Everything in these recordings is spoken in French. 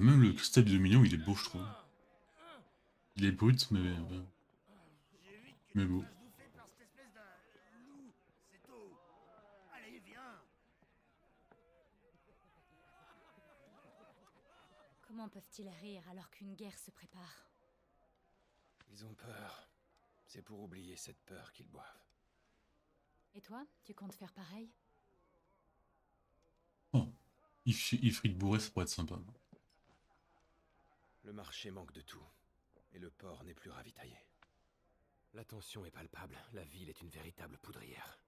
Même le cristal du Dominion, il est beau, je trouve. Il est brut, mais beau. Comment peuvent-ils rire alors qu'une guerre se prépare? Ils ont peur. C'est pour oublier cette peur qu'ils boivent. Et toi, tu comptes faire pareil? Oh, Ifrit bourré, ça pourrait être sympa. Le marché manque de tout, et le port n'est plus ravitaillé. La tension est palpable, la ville est une véritable poudrière.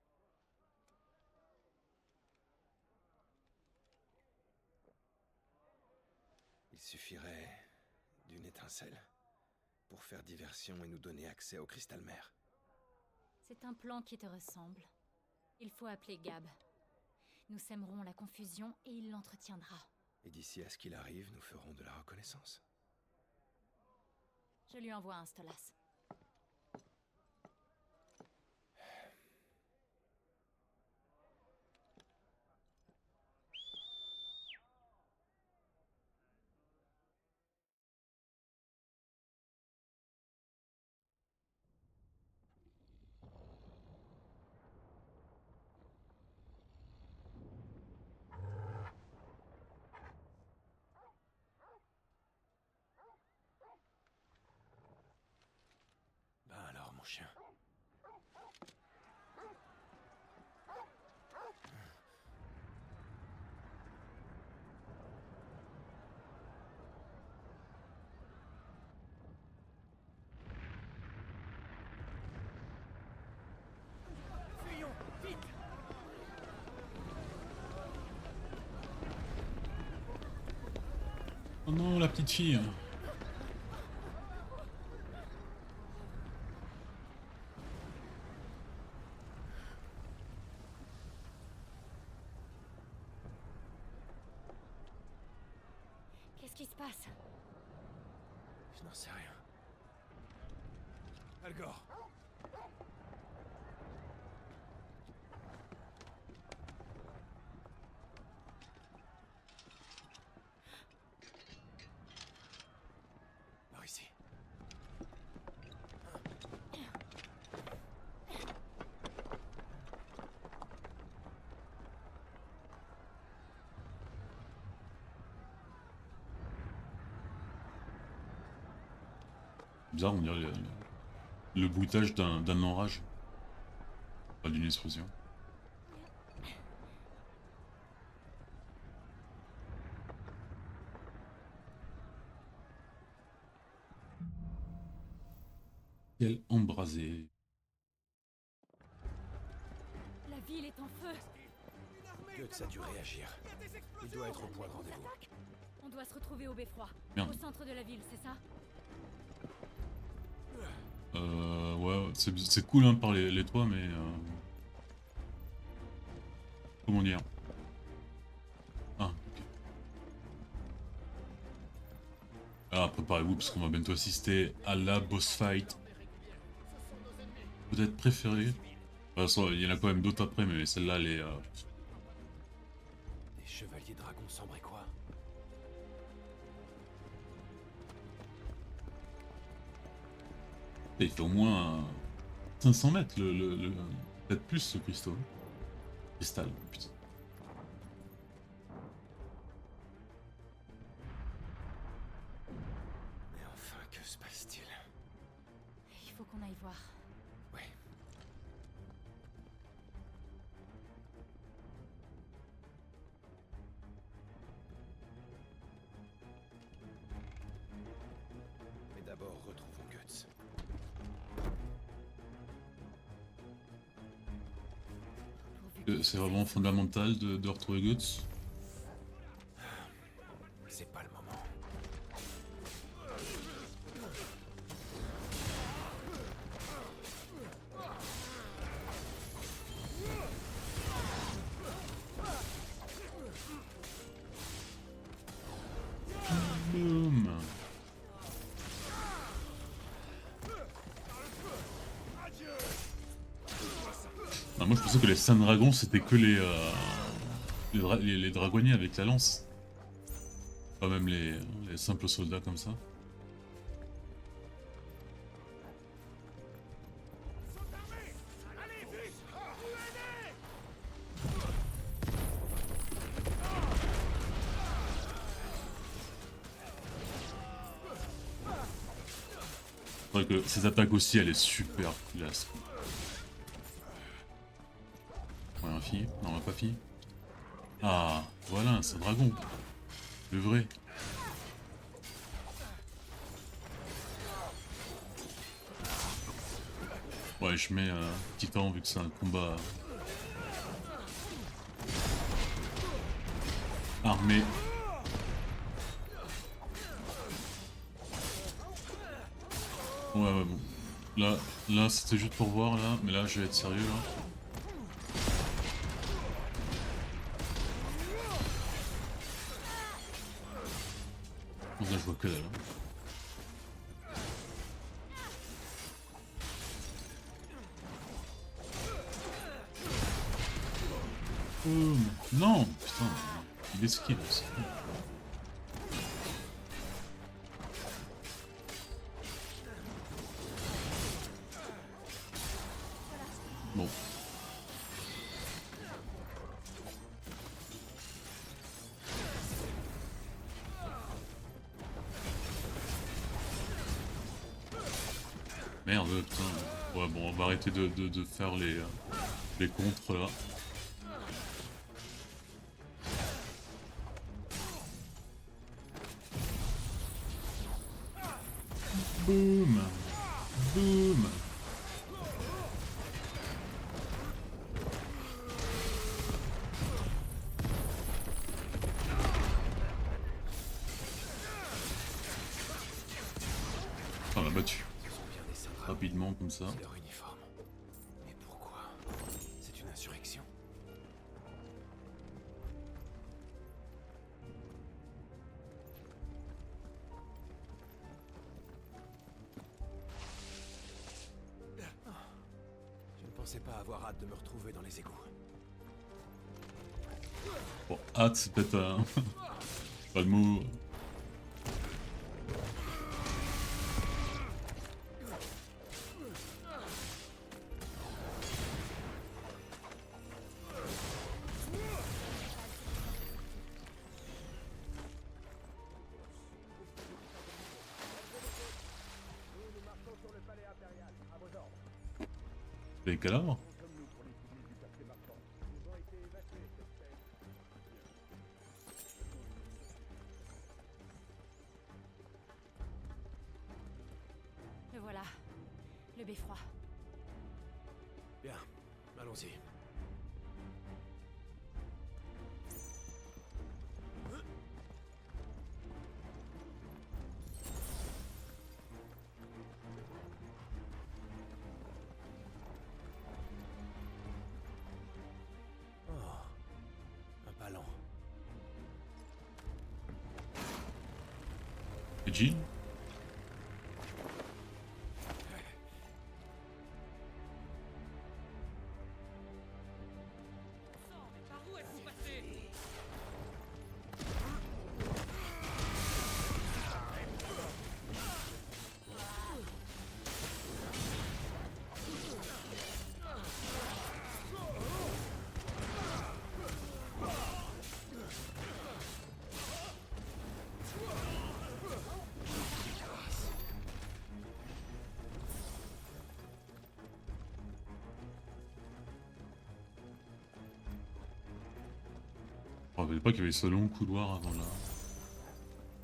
Il suffirait d'une étincelle pour faire diversion et nous donner accès au cristal mer. C'est un plan qui te ressemble. Il faut appeler Gab. Nous sèmerons la confusion et il l'entretiendra. Et d'ici à ce qu'il arrive, nous ferons de la reconnaissance. Je lui envoie un Stolas. Ben alors, mon chien. Fuyons, vite! Oh non, la petite fille. Qu'est-ce qui se passe? Je n'en sais rien. Algor! Par ici. Bizarre, on dirait le bruitage d'un orage. Pas d'une explosion. Ciel embrasé. La ville est en feu. Guts a dû réagir. Il doit être au point de rendez-vous. On doit se retrouver au beffroi. Merde. Au centre de la ville, c'est ça? Ouais, c'est cool hein, par les toits, mais... comment dire? Ah, ok. Alors, préparez-vous, parce qu'on va bientôt assister à la boss fight. Peut-être préférée. De toute façon, il y en a quand même d'autres après, mais celle-là, elle est... Des chevaliers dragons sombres et quoi? Il fait au moins 500 mètres, peut-être plus ce cristaux. Cristal, putain. Mais enfin, que se passe-t-il? Il faut qu'on aille voir. Oui. Mais d'abord, retrouvons Guts. C'est vraiment fondamental de retrouver Guts. C'est pas le moment. Ah, moi je pensais que les Sand Dragons c'était que les dragonniers avec la lance. Pas même les simples soldats comme ça. C'est vrai que ces attaques aussi, elle est super classe. Ouais, un fille. Non, on a pas fille. Ah, voilà, c'est un dragon. Le vrai. Ouais, je mets Titan vu que c'est un combat armé. Ouais, bon. Là c'était juste pour voir, là. Mais là, je vais être sérieux, là. Là, je vois que dalle. Non, putain, il esquive aussi. Bon. Merde, putain. Ouais, bon, on va arrêter de faire les contres là. Boum. Boum. On l'a battu. Rapidement comme ça. Leur uniforme. Mais pourquoi? C'est une insurrection. Je ne pensais pas avoir hâte de me retrouver dans les égouts. Bon, hâte, c'est peut-être un... pas le mot. Les cadavres. Le voilà. Le beffroi. Bien, allons-y. Un ballon. Et Jill. Je me rappelais pas qu'il y avait ce long couloir avant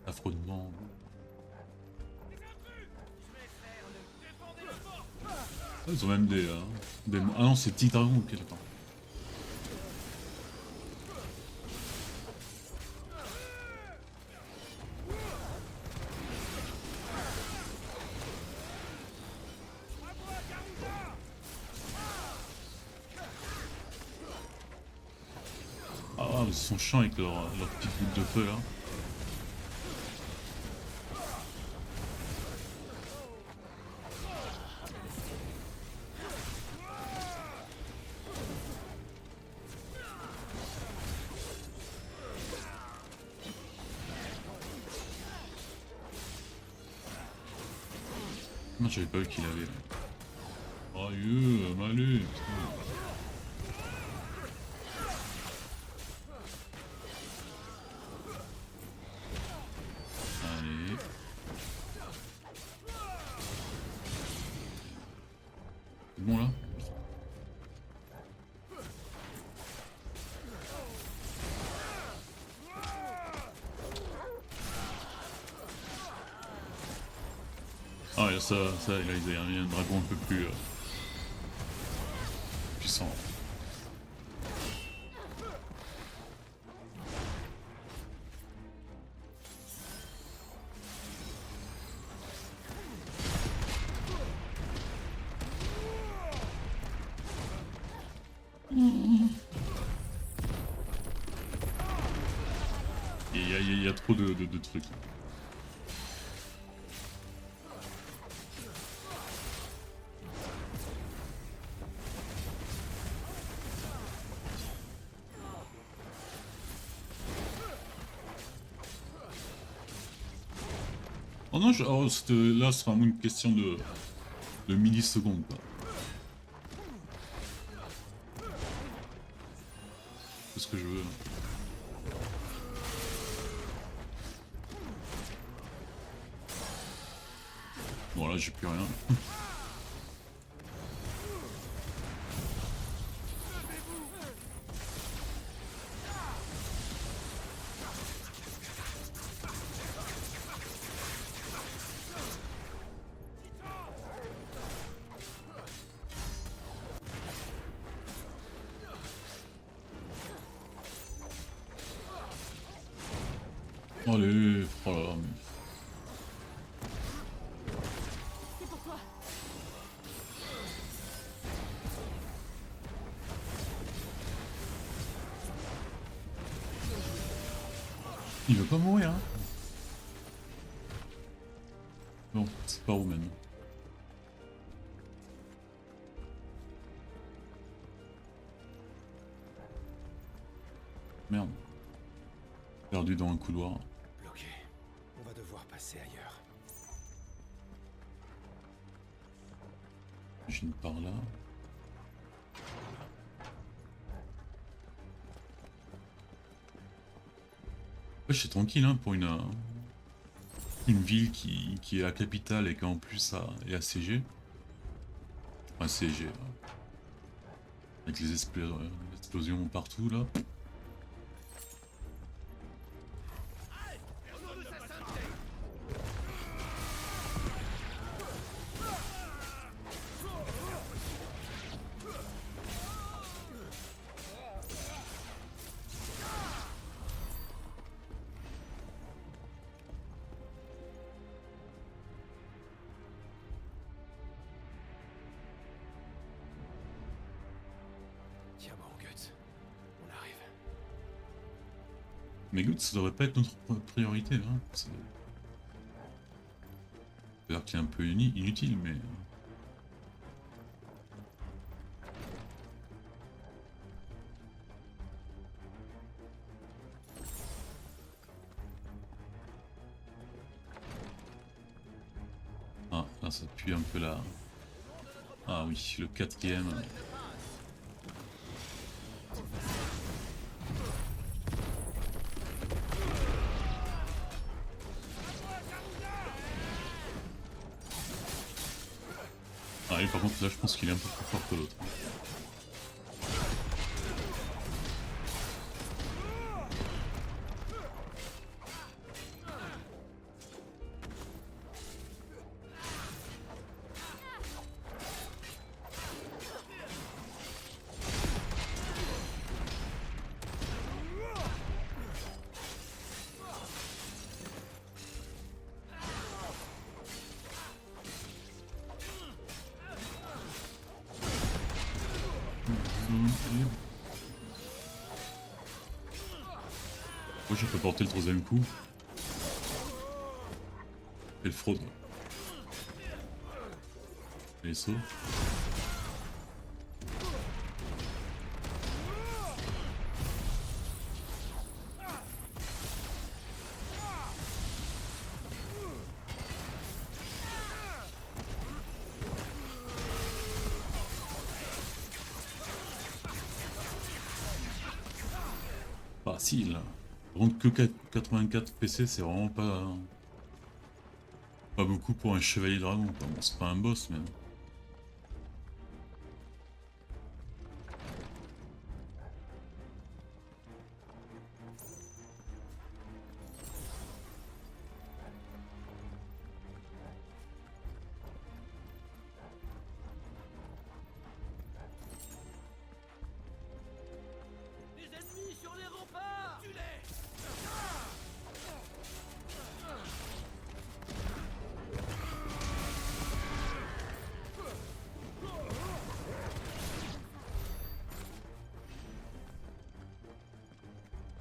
l'affrontement. Ah, ils ont même des... Ah non, c'est Petit Dragon, ok, d'accord. Ah, ils sont chiants avec leur petite boule de feu là. Non, j'avais pas vu qu'il avait. Oh, Malu, putain. Allez. C'est bon là? Ah, et ça, là, ils avaient mis un dragon un peu plus puissant. Il y a trop de trucs. Oh non, là, c'est vraiment une question de millisecondes. Quoi. C'est ce que je veux. Bon, là, j'ai plus rien. Allez, oh là là, mais... C'est pour toi. Il veut pas mourir, hein. Bon, c'est pas où maintenant. Merde. Perdu dans un couloir. Bloqué. On va devoir passer ailleurs. J'imagine par là. Ouais, c'est tranquille hein, pour une ville qui est la capitale et qui en plus est assiégée. Assiégée. Avec les explosions partout là. Tiens bon, Guts. On arrive. Mais écoute, ça devrait pas être notre priorité. Hein. C'est-à-dire qu'il est un peu inutile, mais... Ah, là ça pue un peu là. Ah oui, le 4ème. Ah et par contre là je pense qu'il est un peu plus fort que l'autre. Moi je peux porter le troisième coup. Et le fraude. Les sauts. facile. Par contre, que 84 PC, c'est vraiment pas beaucoup pour un chevalier dragon. Quoi. Bon, c'est pas un boss, mais. Les ennemis sur les remparts! Tue-les!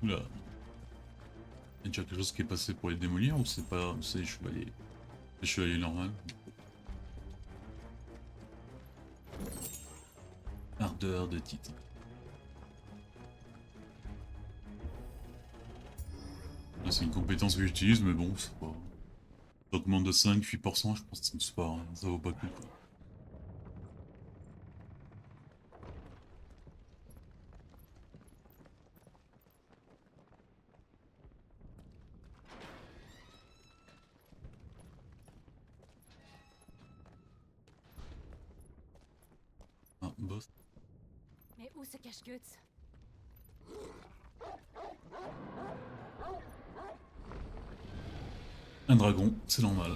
Oula. Il y a déjà quelque chose qui est passé pour les démolir ou c'est pas. C'est les chevaliers. Les chevaliers normaux. Ardeur de titre. C'est une compétence que j'utilise, mais bon, c'est pas. J'augmente de 5-8%, je pense que c'est pas. Ça vaut pas le coup quoi. Ah, boss. Mais où se cache Guts? Un dragon, c'est normal.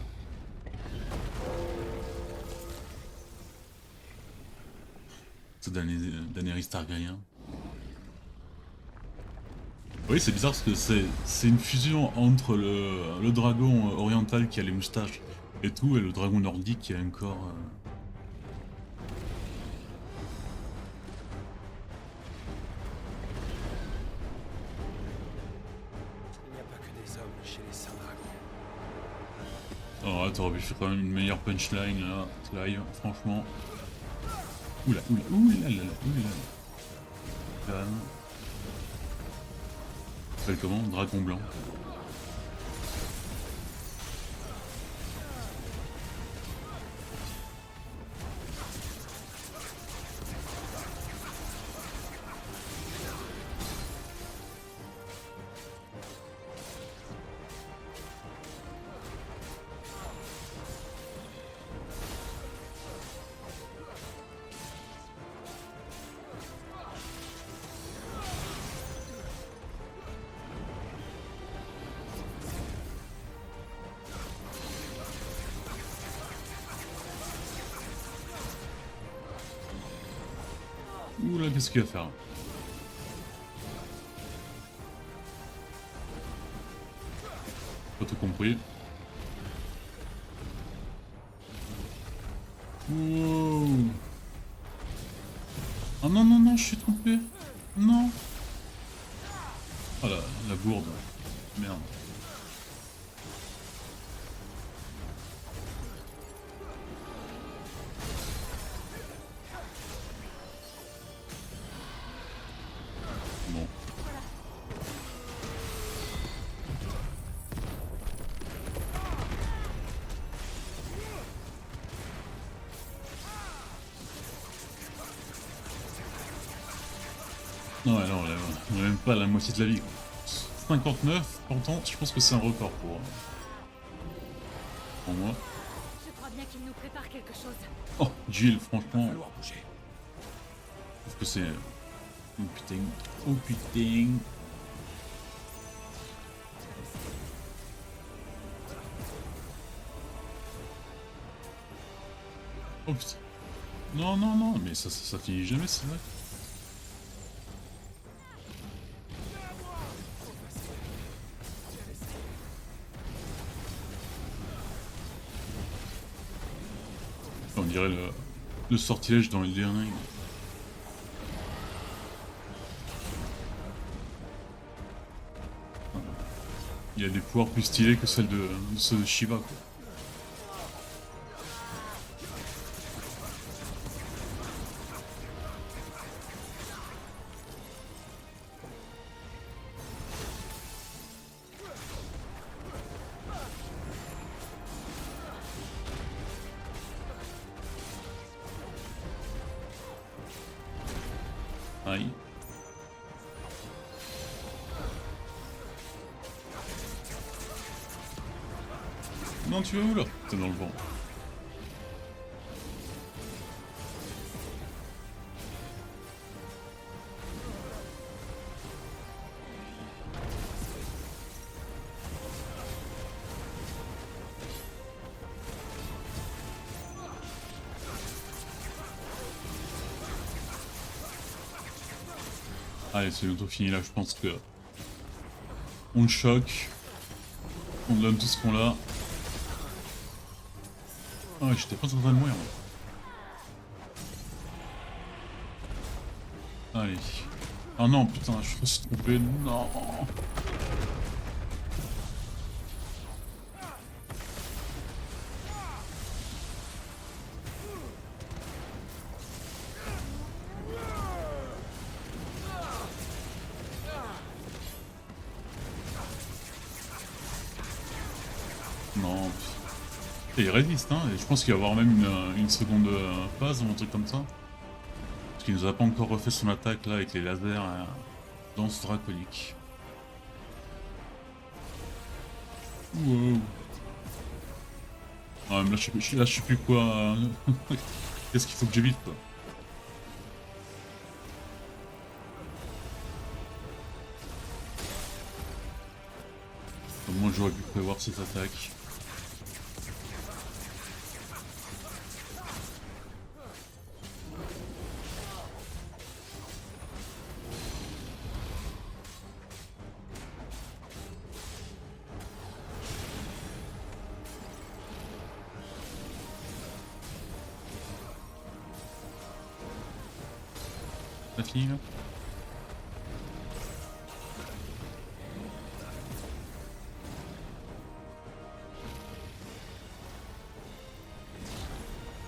C'est Daenerys Targaryen. Oui, c'est bizarre parce que c'est une fusion entre le dragon oriental qui a les moustaches et tout, et le dragon nordique qui a un corps. Il n'y a pas que des hommes chez les saints dragons. Alors là, t'aurais pu faire quand même une meilleure punchline là, live, franchement. Oula, oula, oula, là, là, oula, là. Calme. Ça s'appelle comment? Dragon blanc. Oula, qu'est-ce qu'il va faire? Pas tout compris. Wow. Ah non, non, non, je suis trompé. Non. Ah la gourde. Merde. Bon. Non, ouais, non, on a même pas la moitié de la vie. Quoi. 59, pourtant, je pense que c'est un record pour moi. Je crois bien qu'il nous prépare quelque chose. Oh, Jill, Il va franchement, falloir bouger. je trouve que c'est. Oh putain. Oh putain. Oh putain. Non, non, non, mais ça finit jamais, c'est vrai. On dirait le sortilège dans Elden Ring. Il y a des pouvoirs plus stylés que celles de ceux de Shiva, quoi. Aïe. Non, tu vas où là? T'es dans le vent. Allez, c'est bientôt fini là, je pense que... On le choque. On donne tout ce qu'on a. Ah ouais, j'étais pas en train de mourir. Moi. Allez. Ah non, putain, je me suis trompé. Non. Non. Et il résiste, hein. Et je pense qu'il va y avoir même une seconde phase ou un truc comme ça. Parce qu'il nous a pas encore refait son attaque là avec les lasers. Danse draconique. Wow. Ah, mais là, je sais plus quoi. Qu'est-ce qu'il faut que j'évite, quoi. Moi, j'aurais pu prévoir cette attaque. T'as fini là?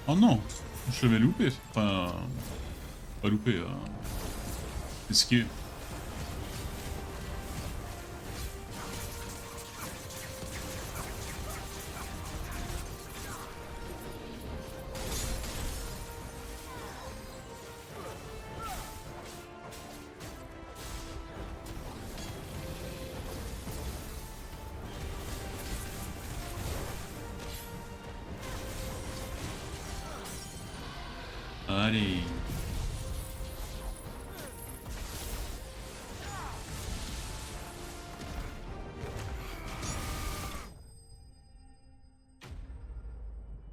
Oh non! Je l'avais loupé. Enfin... Pas loupé. Esquivé. Allez.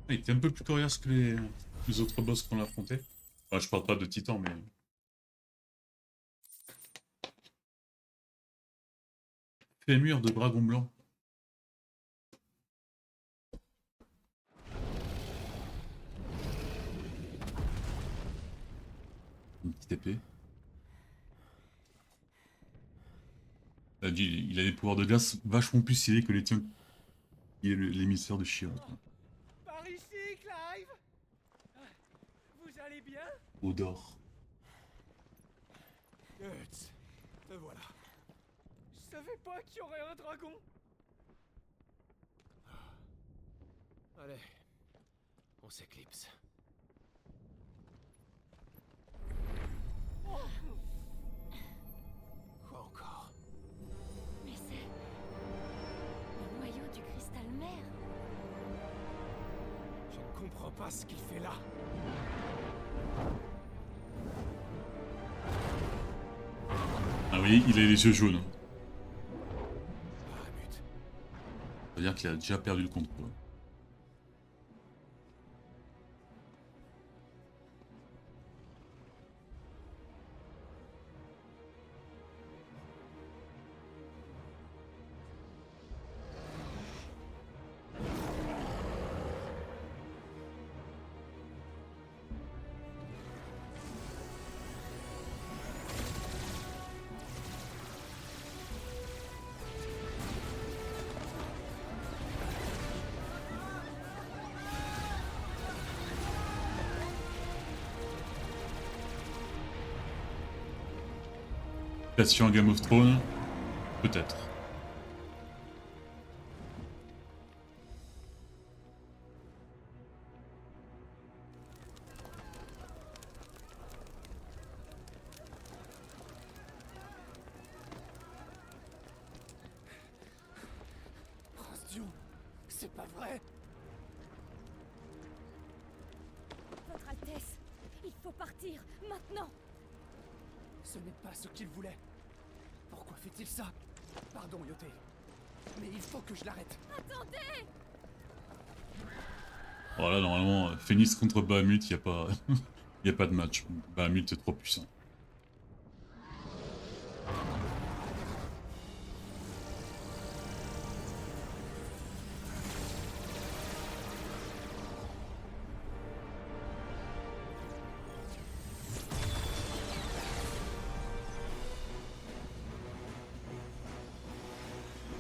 Il était un peu plus coriace que les autres boss qu'on a affrontés. Enfin, je parle pas de Titan, mais... Fémur de dragon blanc. Une petite épée. Il a des pouvoirs de glace vachement plus stylés que les tiens, qui est l'émissaire de Shiro. Par ici, Clive. Vous allez bien? Odor. Guts, te voilà. Je savais pas qu'il y aurait un dragon. Allez, on s'éclipse. Quoi encore? Mais c'est... le noyau du cristal mère. Je ne comprends pas ce qu'il fait là. Ah oui, il a les yeux jaunes. Bahamut. Ça veut dire qu'il a déjà perdu le contrôle. Station Game of Thrones, peut-être. Prince Dion, c'est pas vrai. partir, maintenant. Ce n'est pas ce qu'il voulait. Pourquoi fait-il ça? Pardon, Yoté. Mais il faut que je l'arrête. Attendez! Voilà, normalement, Phoenix contre Bahamut, y a pas... y a pas de match. Bahamut est trop puissant.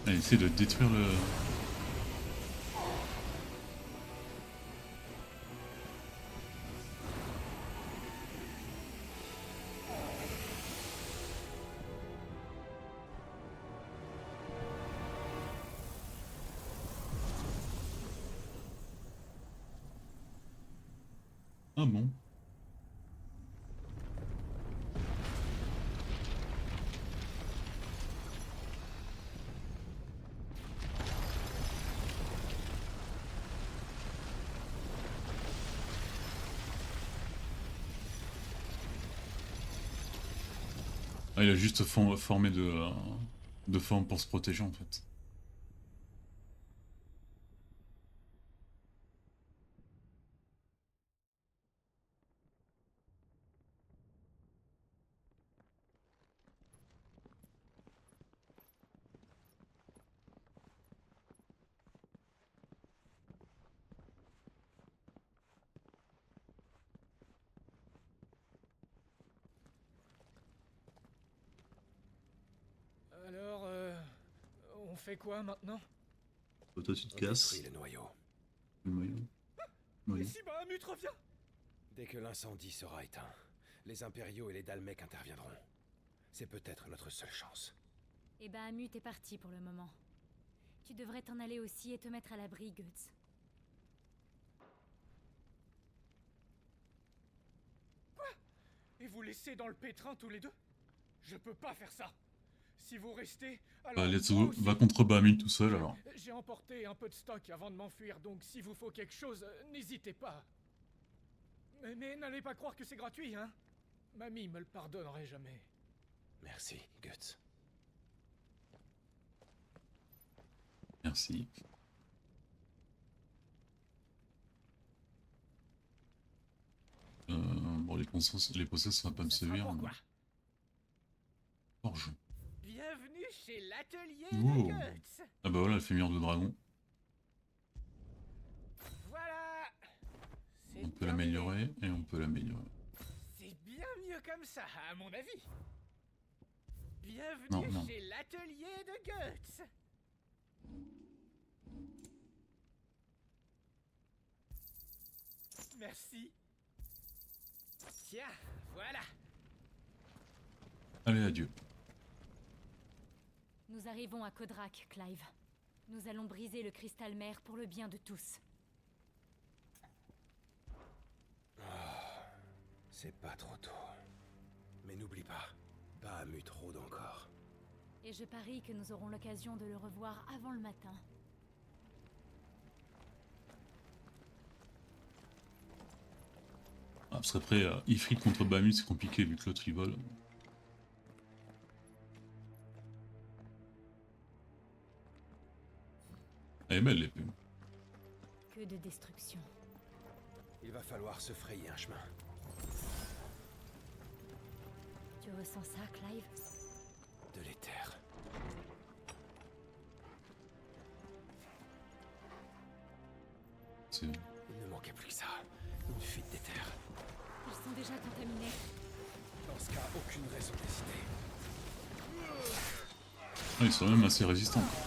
Elle essaie de détruire le... Ah bon? Ah, il a juste formé de forme pour se protéger en fait. Alors, on fait quoi maintenant? Toi tu te On casses. détruit le noyau. Le noyau. Et Oui. si Bahamut revient? Dès que l'incendie sera éteint, les impériaux et les Dalmecs interviendront. C'est peut-être notre seule chance. Et Bahamut est parti pour le moment. Tu devrais t'en aller aussi et te mettre à l'abri, Guts. Et vous laissez dans le pétrin tous les deux? Je peux pas faire ça. Si vous restez, alors Bah, let's moi go. aussi. Va contre Bahamut tout seul alors. J'ai emporté un peu de stock avant de m'enfuir, donc si vous faut quelque chose, n'hésitez pas. Mais n'allez pas croire que c'est gratuit, hein? Mamie me le pardonnerait jamais. Merci, Guts. Merci. Bon, les possesses, ça va pas me Ça sera sévir. pourquoi? Forge. Bienvenue chez l'atelier Wow. de Guts. Ah bah voilà, elle fait mire de dragon. Voilà. C'est On peut terminé. l'améliorer et on peut l'améliorer. C'est bien mieux comme ça, à mon avis. Bienvenue Non, non. chez l'atelier de Guts. Merci. Tiens, voilà. Allez, adieu. Nous arrivons à Kodrak, Clive. Nous allons briser le cristal mère pour le bien de tous. C'est pas trop tôt. Mais n'oublie pas, Bahamut rôde encore. Et je parie que nous aurons l'occasion de le revoir avant le matin. Ah, parce qu'après, Ifrit contre Bahamut, c'est compliqué vu que l'autre il vole. Elle est belle l'épée. Que de destruction. Il va falloir se frayer un chemin. Tu ressens ça, Clive? De l'éther. C'est... Il ne manquait plus que ça. Une fuite d'éther. Ils sont déjà contaminés. Dans ce cas, aucune raison d'hésiter. Ah, ils sont même assez résistants. Quoi.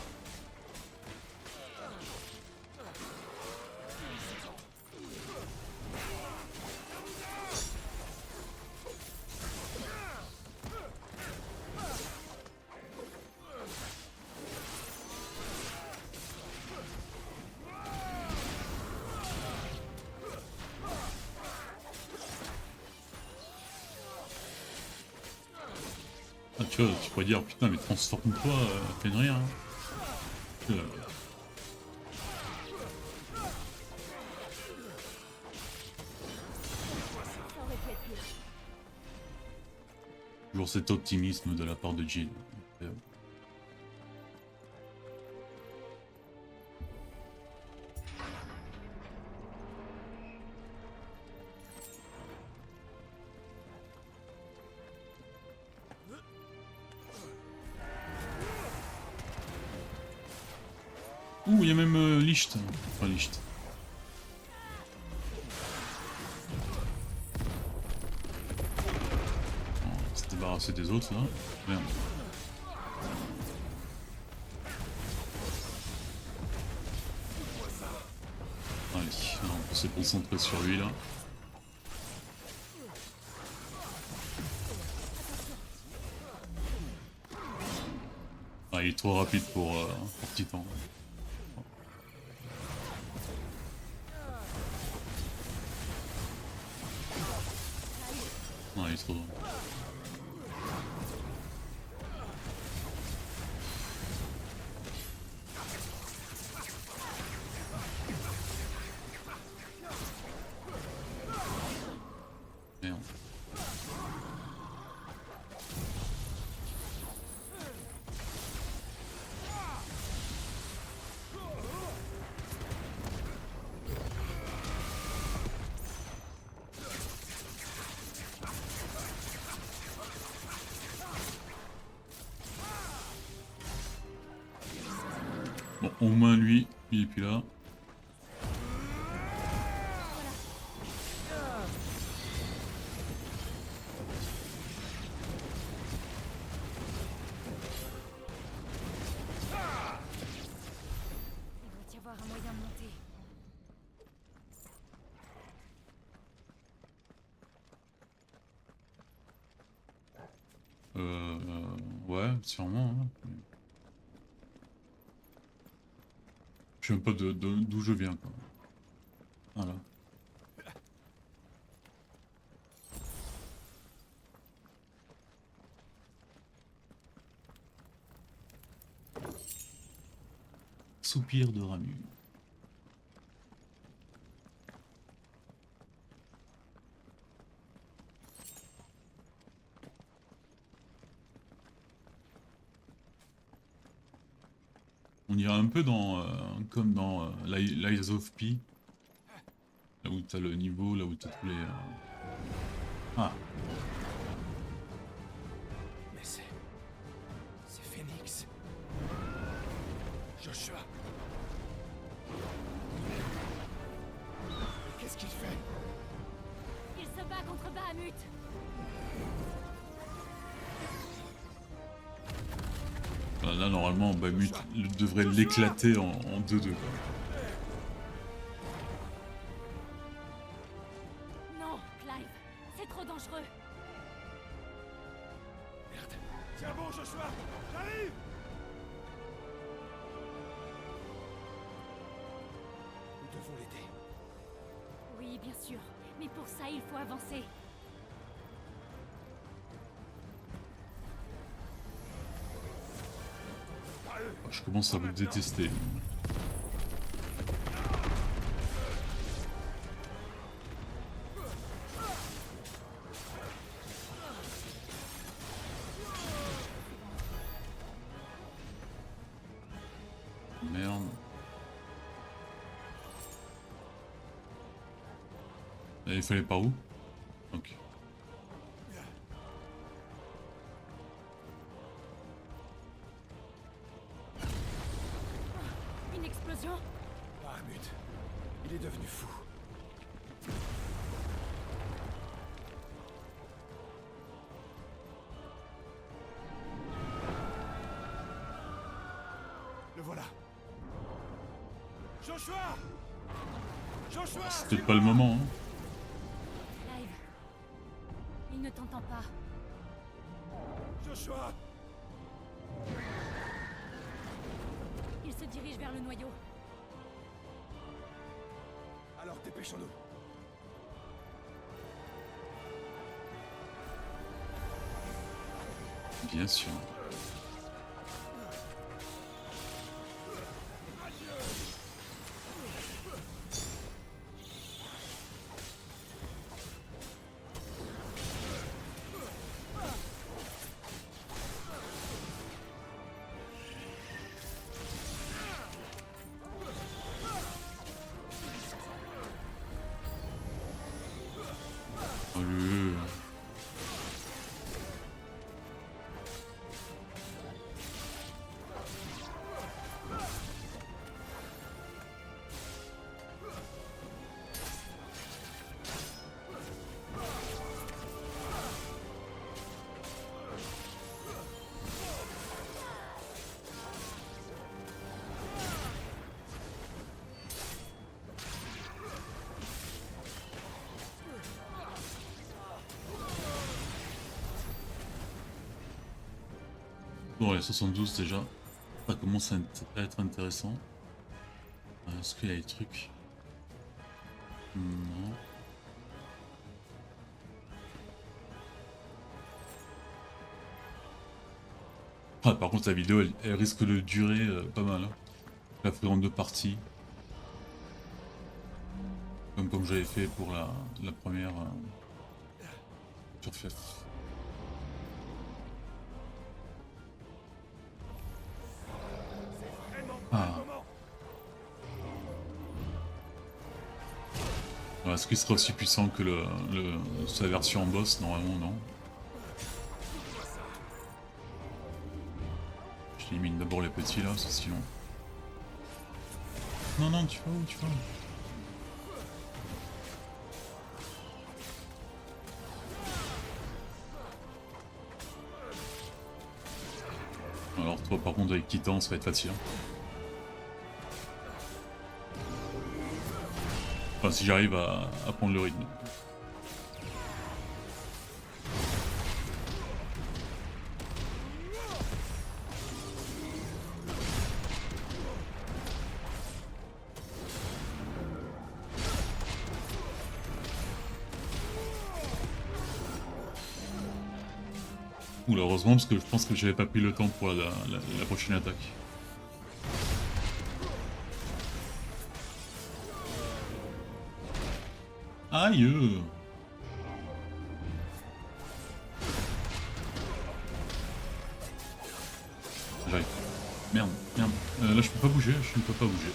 Ah, tu vois, tu pourrais dire putain mais transforme-toi, Fenrir. Hein. Ça aurait pu être pire. toujours cet optimisme de la part de Jill. Ouh, il y a même Licht. Enfin, Licht. On va se débarrasser des autres, là. Merde. Allez, on peut se concentrer sur lui, là. Ah, il est trop rapide pour Titan. Non, il est trop drôle. Merde. Bon, au moins lui, il est plus là. Il doit y avoir un moyen de monter. Ouais, sûrement. Hein. Je sais même pas d'où je viens, quoi. Voilà. Soupir de Ramu. On dirait un peu dans comme dans Lies of P. Là où t'as le niveau, là où t'as tous les... Ah, Mais c'est Phoenix. Joshua. Mais qu'est-ce qu'il fait? Il se bat contre Bahamut. là normalement Bahamut devrait l'éclater en 2-2 quoi. Non, Clive, c'est trop dangereux. Merde. Tiens bon, Joshua. J'arrive. Nous devons l'aider. Oui, bien sûr, mais pour ça, il faut avancer. Je commence à vous détester. Merde. Et il fallait par où? Ok. Une explosion? Bahamut. Il est devenu fou. Le voilà. Joshua! Joshua! C'est peut-être pas le moment. Hein. Clive, il ne t'entend pas. Joshua! Il se dirige vers le noyau. Alors dépêchons-nous. Bien sûr. Bon, les 72 déjà. Ça commence à être intéressant. Est-ce qu'il y a des trucs? Non. Ah, par contre, la vidéo, elle risque de durer pas mal. Hein. Je la ferai en 2 parties. Comme j'avais fait pour la première sur FF. Ah. Alors, est-ce qu'il sera aussi puissant que sa version en boss? Normalement, non. J'élimine d'abord les petits là, parce que sinon... Non, non, tu vas où? Tu vas où? Alors toi par contre avec Titan ça va être facile. Enfin si j'arrive à prendre le rythme. Oula, heureusement parce que je pense que j'avais pas pris le temps pour la prochaine attaque. Aïe! J'arrive. Merde, merde. Là je peux pas bouger, je ne peux pas bouger.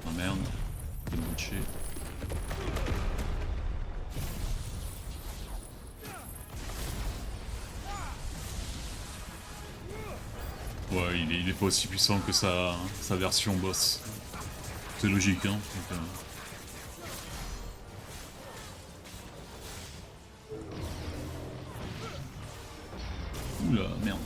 Oh merde, je vais me butcher. Ouais, il est pas aussi puissant que sa version boss. C'est logique, hein. Donc, Oula, merde.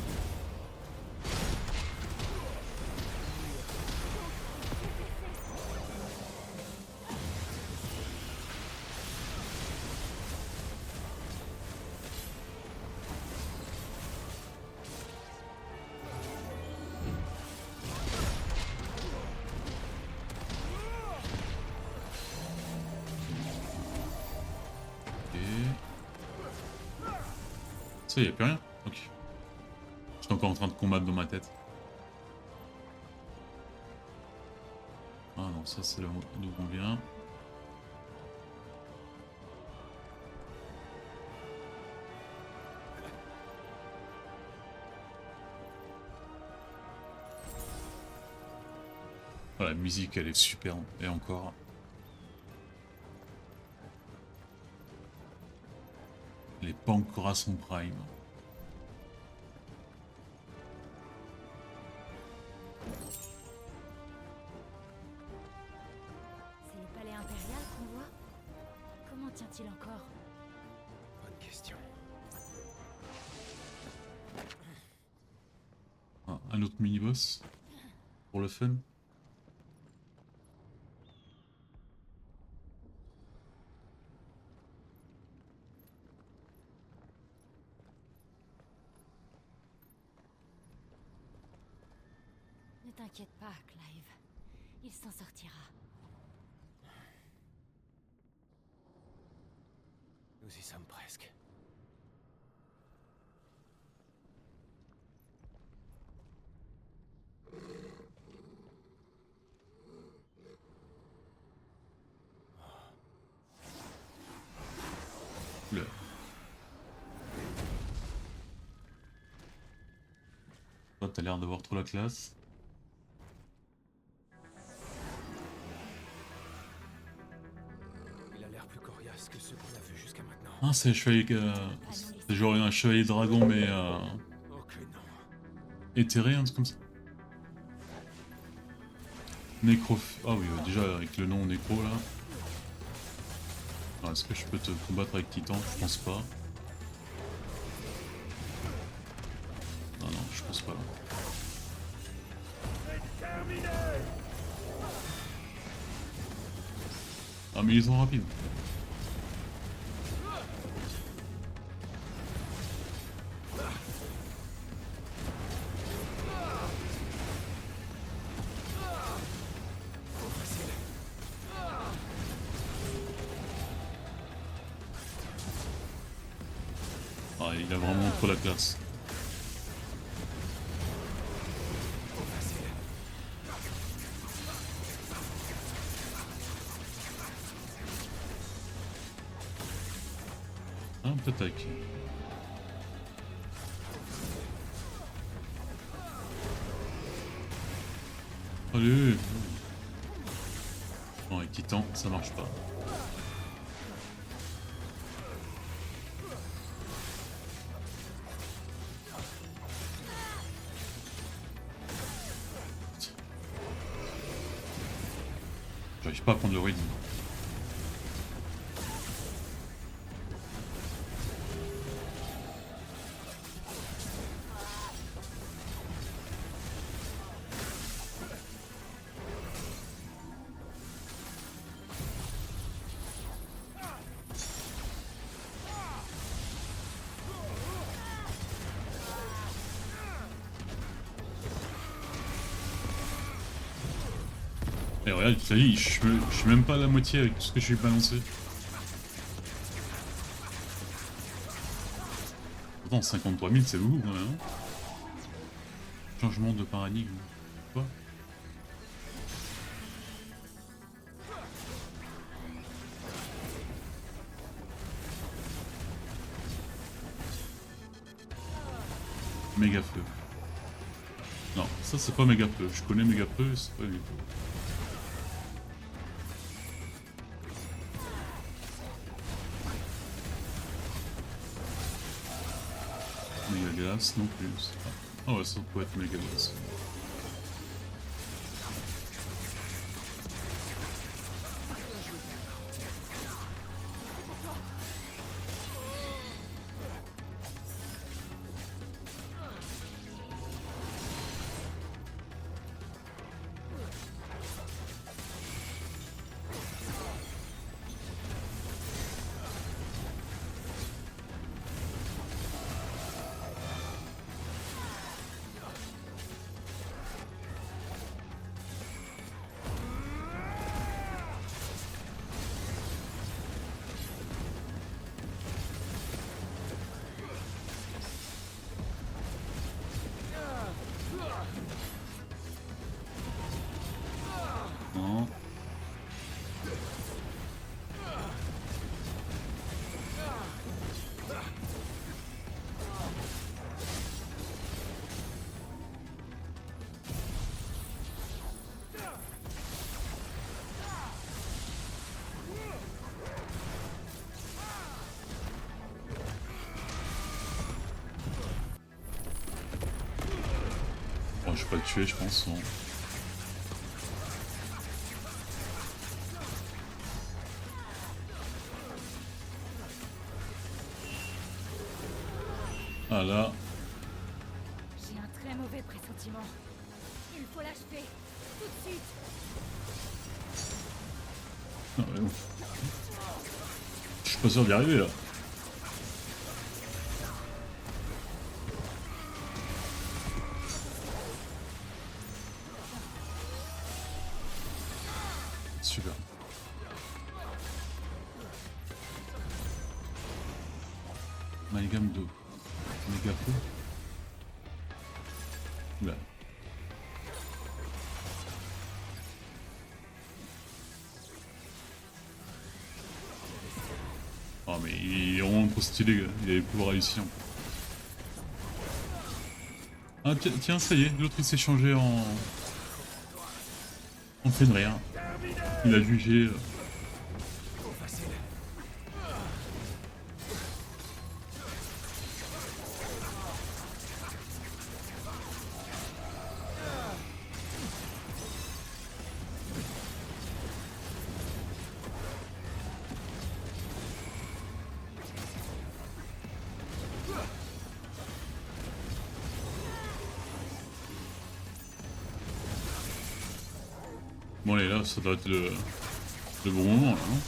Ça, y'a plus rien? Ok. J'étais encore en train de combattre dans ma tête. Ah non, ça c'est là d'où on vient. Ah, la musique elle est superbe, et encore. Elle est pas encore à son prime. C'est le palais impérial qu'on voit? Comment tient-il encore? Bonne question. Ah, un autre mini-boss. Pour le fun. Ne t'inquiète pas, Clive. Il s'en sortira. Nous y sommes presque. Oula. Toi, t'as l'air d'avoir trop la classe. Il a l'air plus coriace que ceux qu'on a vus jusqu'à maintenant. Ah, c'est chevalier. C'est genre un chevalier dragon, mais Oh que non. éthéré, un truc comme ça. Nécro. Ah oui, déjà avec le nom Nécro là. Alors, est-ce que je peux te combattre avec Titan? Je pense pas. Non, non, je pense pas. Ah mais ils sont rapides. Ah, il a vraiment trop la classe. Ah, peut-être avec. Allez. Non, avec Titan, ça marche pas. J'arrive pas à prendre le rythme. Et regarde, ça y est, je suis même pas à la moitié avec tout ce que je suis balancé. Pourtant 53 000 c'est beaucoup quand même. Hein. Changement de paradigme. Quoi? Méga feu. Non, ça c'est pas méga feu. Je connais méga feu, c'est pas méga feu. Méga glace non plus. Ah ouais, ça peut être méga glace. Non. Bon, je vais pas le tuer, je pense. Non. Ah là. J'ai un très mauvais pressentiment. Il faut l'achever. Tout de suite. Ah ouais, bon. Je suis pas sûr d'y arriver là. Super. Amalgame d'eau. Méga feu. Oula. Oh mais il est vraiment trop stylé, il avait pouvoir réussir. Ah tiens, ça y est, l'autre il s'est changé en Fenrir. Il a jugé. Bon allez là, ça doit être le bon moment là, non?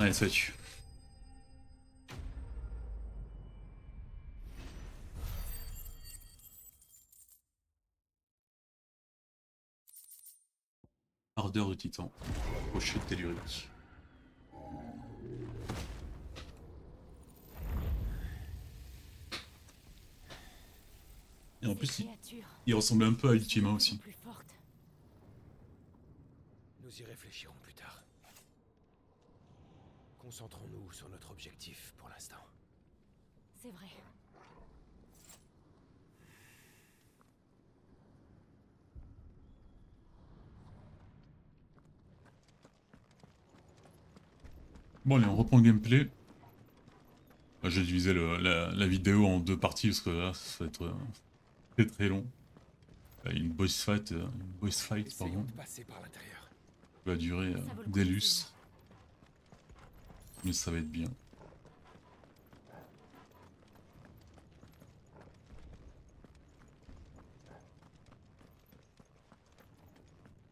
Allez, ça tue. Ardeur de titan. Crochet tellurique. Et en plus, il ressemblait un peu à Ultima aussi. Plus forte. Nous y réfléchirons plus tard. Concentrons-nous sur notre objectif pour l'instant. C'est vrai. Bon allez, on reprend le gameplay. J'ai divisé la vidéo en 2 parties parce que là, ça va être très très long. Une boss fight, Essayons pardon, de passer par l'intérieur. va durer Ça vaut le coup des d'essayer. lustres. Mais ça va être bien.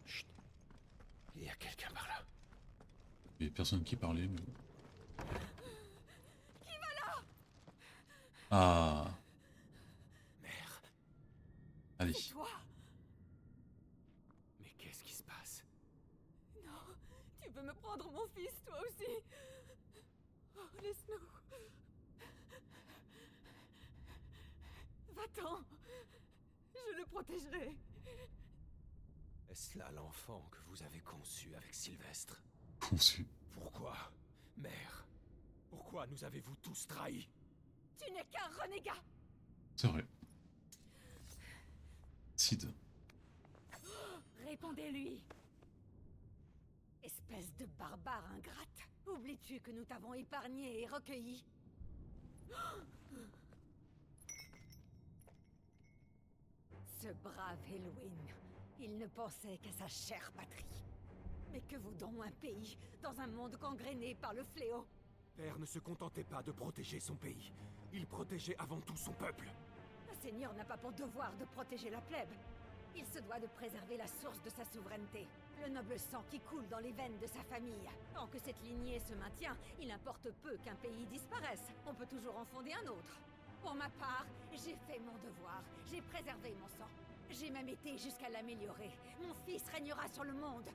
Chut. Il y a quelqu'un par là. Il y avait personne qui parlait, mais... Ah, Mère, allez. Toi? mais qu'est-ce qui se passe? Non, tu veux me prendre mon fils, toi aussi. Oh, laisse-nous. Va-t'en. Je le protégerai. Est-ce là l'enfant que vous avez conçu avec Sylvestre? Conçu. Pourquoi, mère? Pourquoi nous avez-vous tous trahis? Tu n'es qu'un renégat. C'est vrai. Sid. Répondez-lui. Espèce de barbare ingrate. Oublies-tu que nous t'avons épargné et recueilli? Ce brave Elwyn, il ne pensait qu'à sa chère patrie. Mais que vaut donc un pays dans un monde gangréné par le fléau? Père ne se contentait pas de protéger son pays. Il protégeait avant tout son peuple. Un seigneur n'a pas pour devoir de protéger la plèbe. Il se doit de préserver la source de sa souveraineté, le noble sang qui coule dans les veines de sa famille. Tant que cette lignée se maintient, il importe peu qu'un pays disparaisse. On peut toujours en fonder un autre. Pour ma part, j'ai fait mon devoir. J'ai préservé mon sang. J'ai même été jusqu'à l'améliorer. Mon fils régnera sur le monde.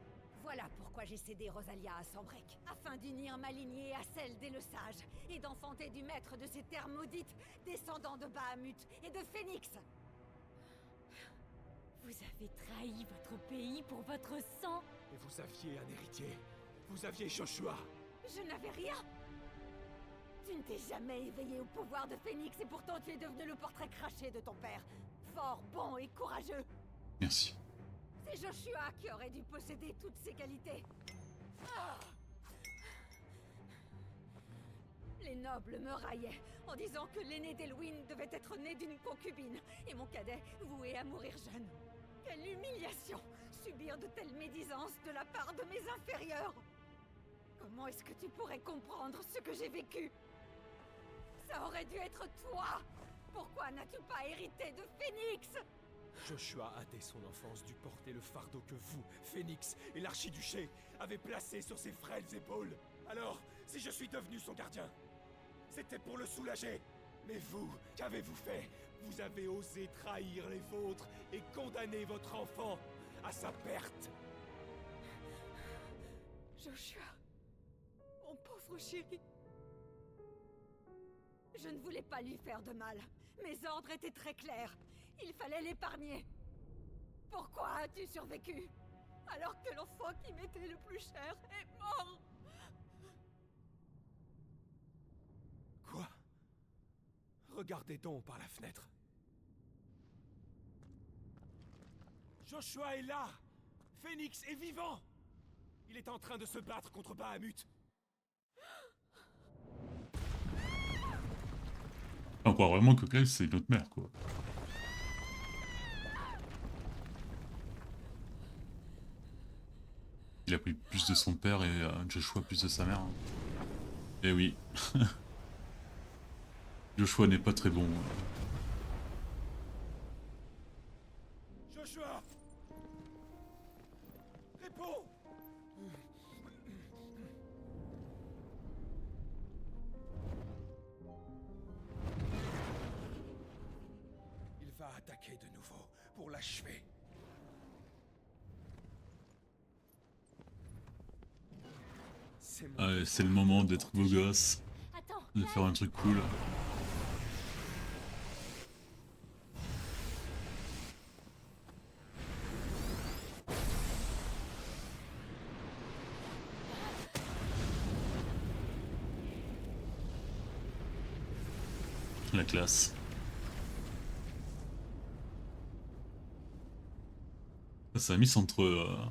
Voilà pourquoi j'ai cédé Rosalia à Sanbreque, afin d'unir ma lignée à celle des Le Sages, et d'enfanter du maître de ces terres maudites, descendant de Bahamut et de Phénix. Vous avez trahi votre pays pour votre sang. Et vous aviez un héritier. Vous aviez Joshua. Je n'avais rien. Tu ne t'es jamais éveillé au pouvoir de Phénix, et pourtant tu es devenu le portrait craché de ton père. Fort, bon et courageux. Merci. C'est Joshua qui aurait dû posséder toutes ces qualités. Ah. Les nobles me raillaient en disant que l'aîné d'Elwyn devait être né d'une concubine et mon cadet voué à mourir jeune. Quelle humiliation! Subir de telles médisances de la part de mes inférieurs! Comment est-ce que tu pourrais comprendre ce que j'ai vécu? Ça aurait dû être toi! Pourquoi n'as-tu pas hérité de Phénix? Joshua a dès son enfance dû porter le fardeau que vous, Phénix et l'archiduché, avez placé sur ses frêles épaules. Alors, si je suis devenu son gardien, c'était pour le soulager. Mais vous, qu'avez-vous fait? Vous avez osé trahir les vôtres et condamner votre enfant à sa perte. Joshua, mon pauvre chéri. Je ne voulais pas lui faire de mal. Mes ordres étaient très clairs. Il fallait l'épargner. Pourquoi as-tu survécu? Alors que l'enfant qui m'était le plus cher est mort. Quoi? Regardez donc par la fenêtre. Joshua est là! Phénix est vivant! Il est en train de se battre contre Bahamut. On croit vraiment que Clay c'est notre mère quoi. Il a pris plus de son père et Joshua plus de sa mère. Hein. Et oui. Joshua n'est pas très bon. Joshua! Réponds! Il va attaquer de nouveau pour l'achever. C'est le moment d'être beau gosse, Attends, de faire un truc cool. La classe. Ça a mis entre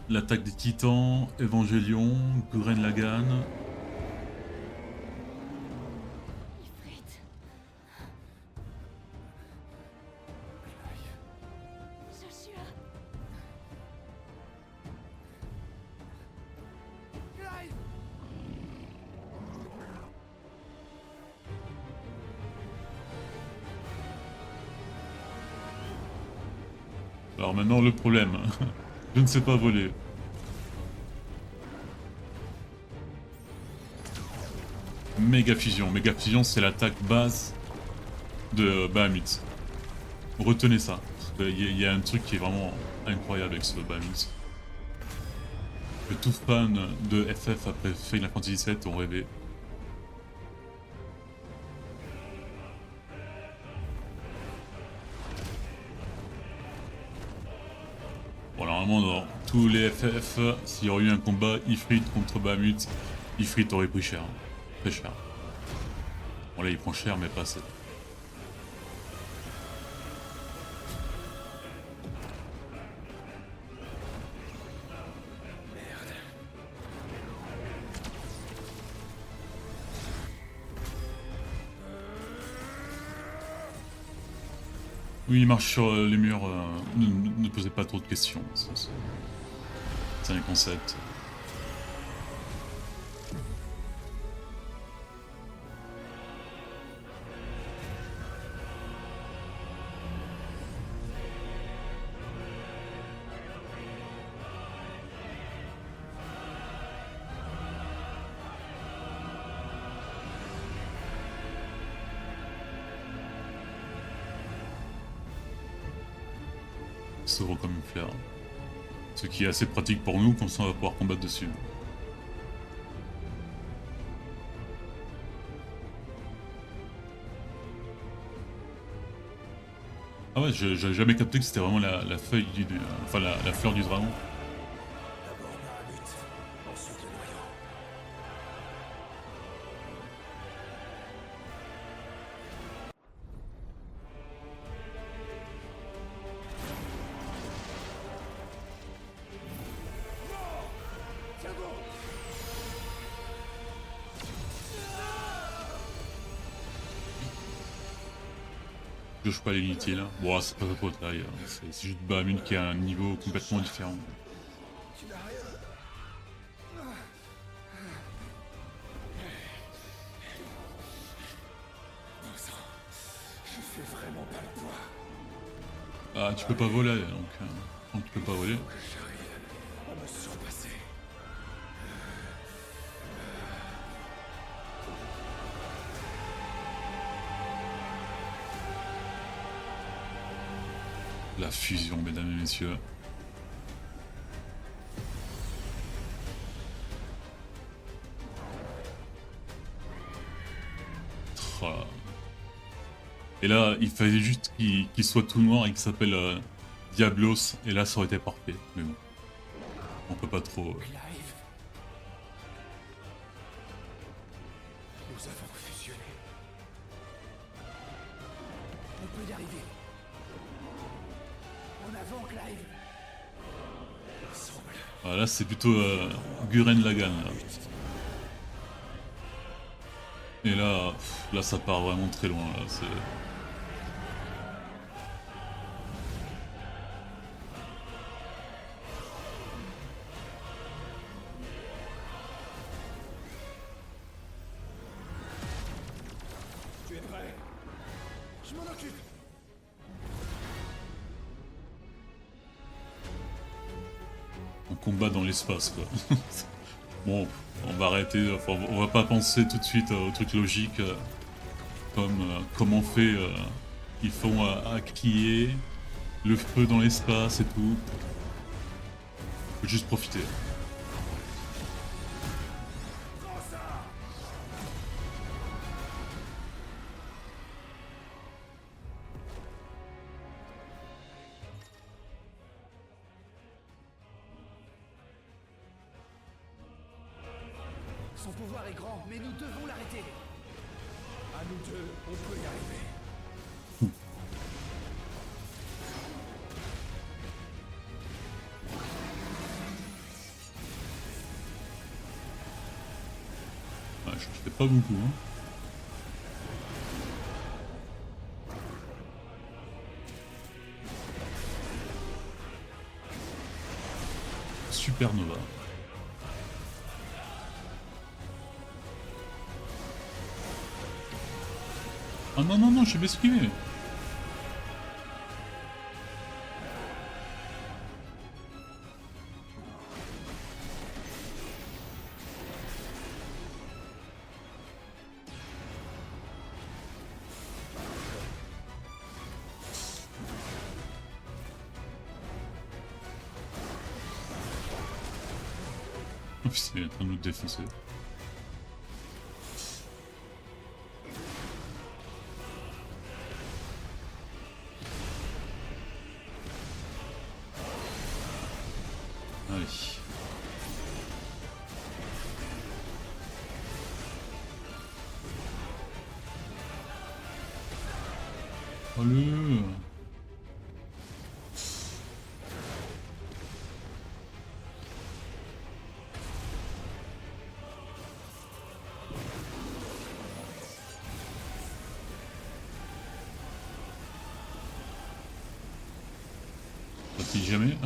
l'attaque des titans, Evangelion, Gurren Lagann. Ifrit. Joshua. Alors maintenant le problème, je ne sais pas voler. Méga fusion c'est l'attaque base de Bahamut. Retenez ça, il y a un truc qui est vraiment incroyable avec ce Bahamut. Que tout fan de FF après Final Fantasy VII ont rêvé. Bon, normalement, dans tous les FF, s'il y aurait eu un combat Ifrit contre Bahamut, Ifrit aurait pris cher. Très cher. Bon, là, il prend cher, mais pas assez. Oui, il marche sur les murs, ne posez pas trop de questions. C'est un concept. S'ouvre comme une fleur. Ce qui est assez pratique pour nous, comme ça on va pouvoir combattre dessus. Ah ouais, j'avais jamais capté que c'était vraiment la feuille enfin la fleur du dragon. D'abord Bahamut, ensuite le noyau. Tiens bon! Je joue pas l'inutile. Bon, c'est pas votre taille. C'est juste Bahamut qui a un niveau complètement différent. Tu n'as rien. Bon sang, je fais vraiment pas le poids. Ah, tu peux pas voler, donc quand tu peux pas voler. Que j'arrive à me surpasser. La fusion, mesdames et messieurs. Tra. Et là, il fallait juste qu'il soit tout noir et qu'il s'appelle Diablos, et là ça aurait été parfait. Mais bon, on peut pas trop. Clive. Nous avons fusionné. On peut y arriver. En avant, Clive. Ensemble. Ah, là c'est plutôt Gurren Lagann. Là. Et là, là ça part vraiment très loin. Là, c'est. Je m'en occupe. Un combat dans l'espace, quoi. Bon, on va arrêter, enfin, on va pas penser tout de suite au truc logique, comme comment on fait, ils font à crier, le feu dans l'espace et tout. Faut juste profiter. Son pouvoir est grand, mais nous devons l'arrêter. À nous deux, on peut y arriver. Ouais, je fais pas beaucoup, hein. Supernova. Ah non, non, non, je vais m'esquiver. Oh, putain, il est en train de nous défoncer. Allez. Allez. Ça finit jamais.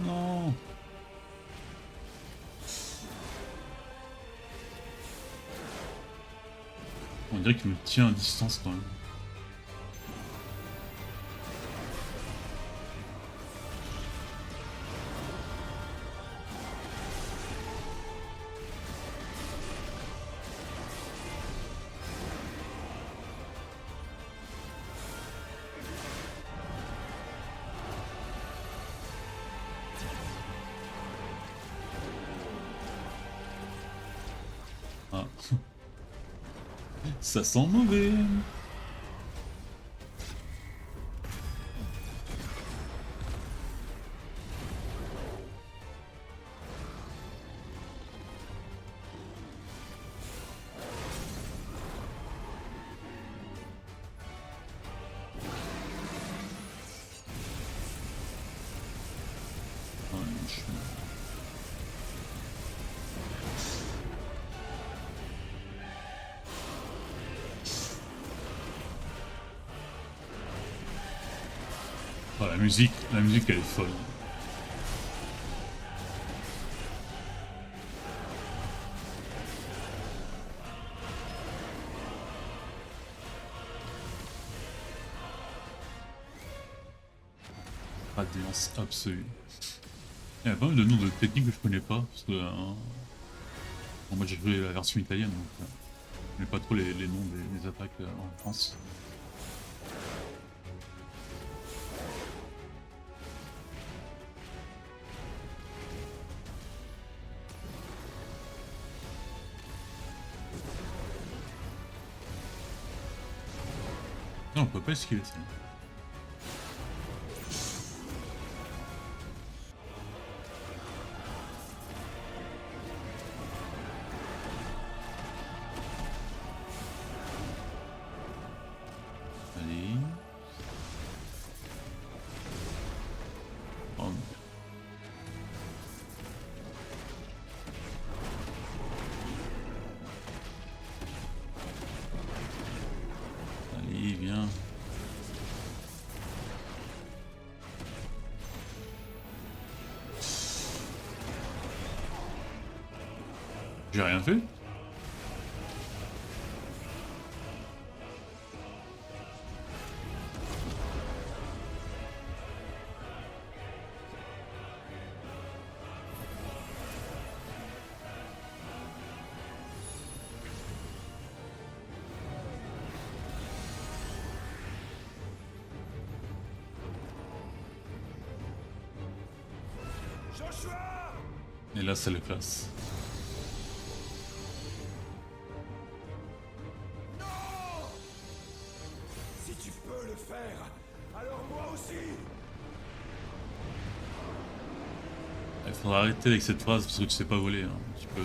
Non. On dirait qu'il me tient à distance quand même. Ah. Ça sent mauvais. Ah, oh, la musique elle est folle. Radiance absolue. Il y a pas mal de noms de techniques que je connais pas, parce que bon, moi j'ai joué la version italienne, donc je connais pas trop les noms des attaques en France. Non, on peut pas esquiver ça. Allez. Oh. J'ai rien fait. Joshua! Et là, c'est le classe. Non! Si tu peux le faire, alors moi aussi! Il faudra arrêter avec cette phrase parce que tu sais pas voler. Hein. Tu peux.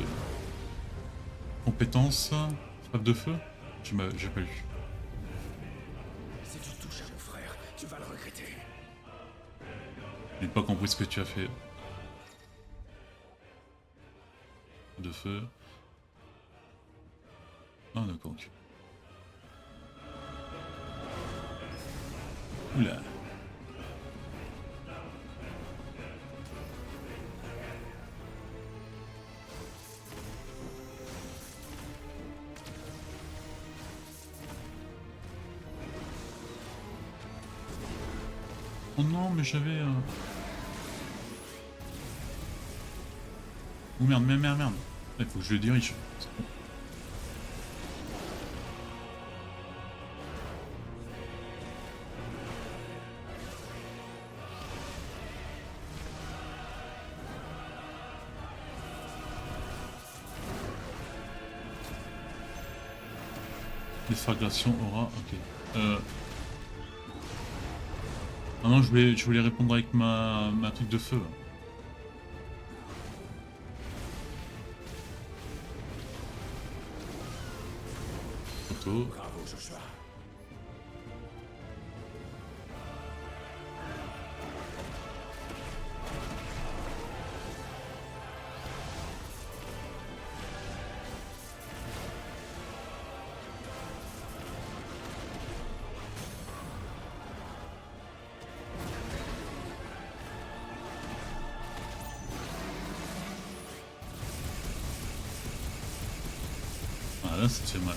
Compétence, frappe de feu. J'ai pas lu. Si tu touches à mon frère, tu vas le regretter. Je n'ai pas compris ce que tu as fait. De feu. Ah d'accord. Ok. Oula. Oh non, mais j'avais... Oh merde, merde. Il faut que je le dirige. Déflagration aura, ok. Ah non, je voulais répondre avec ma truc de feu. Photo. Bravo, Joshua. Ah là, ça te fait mal. Là.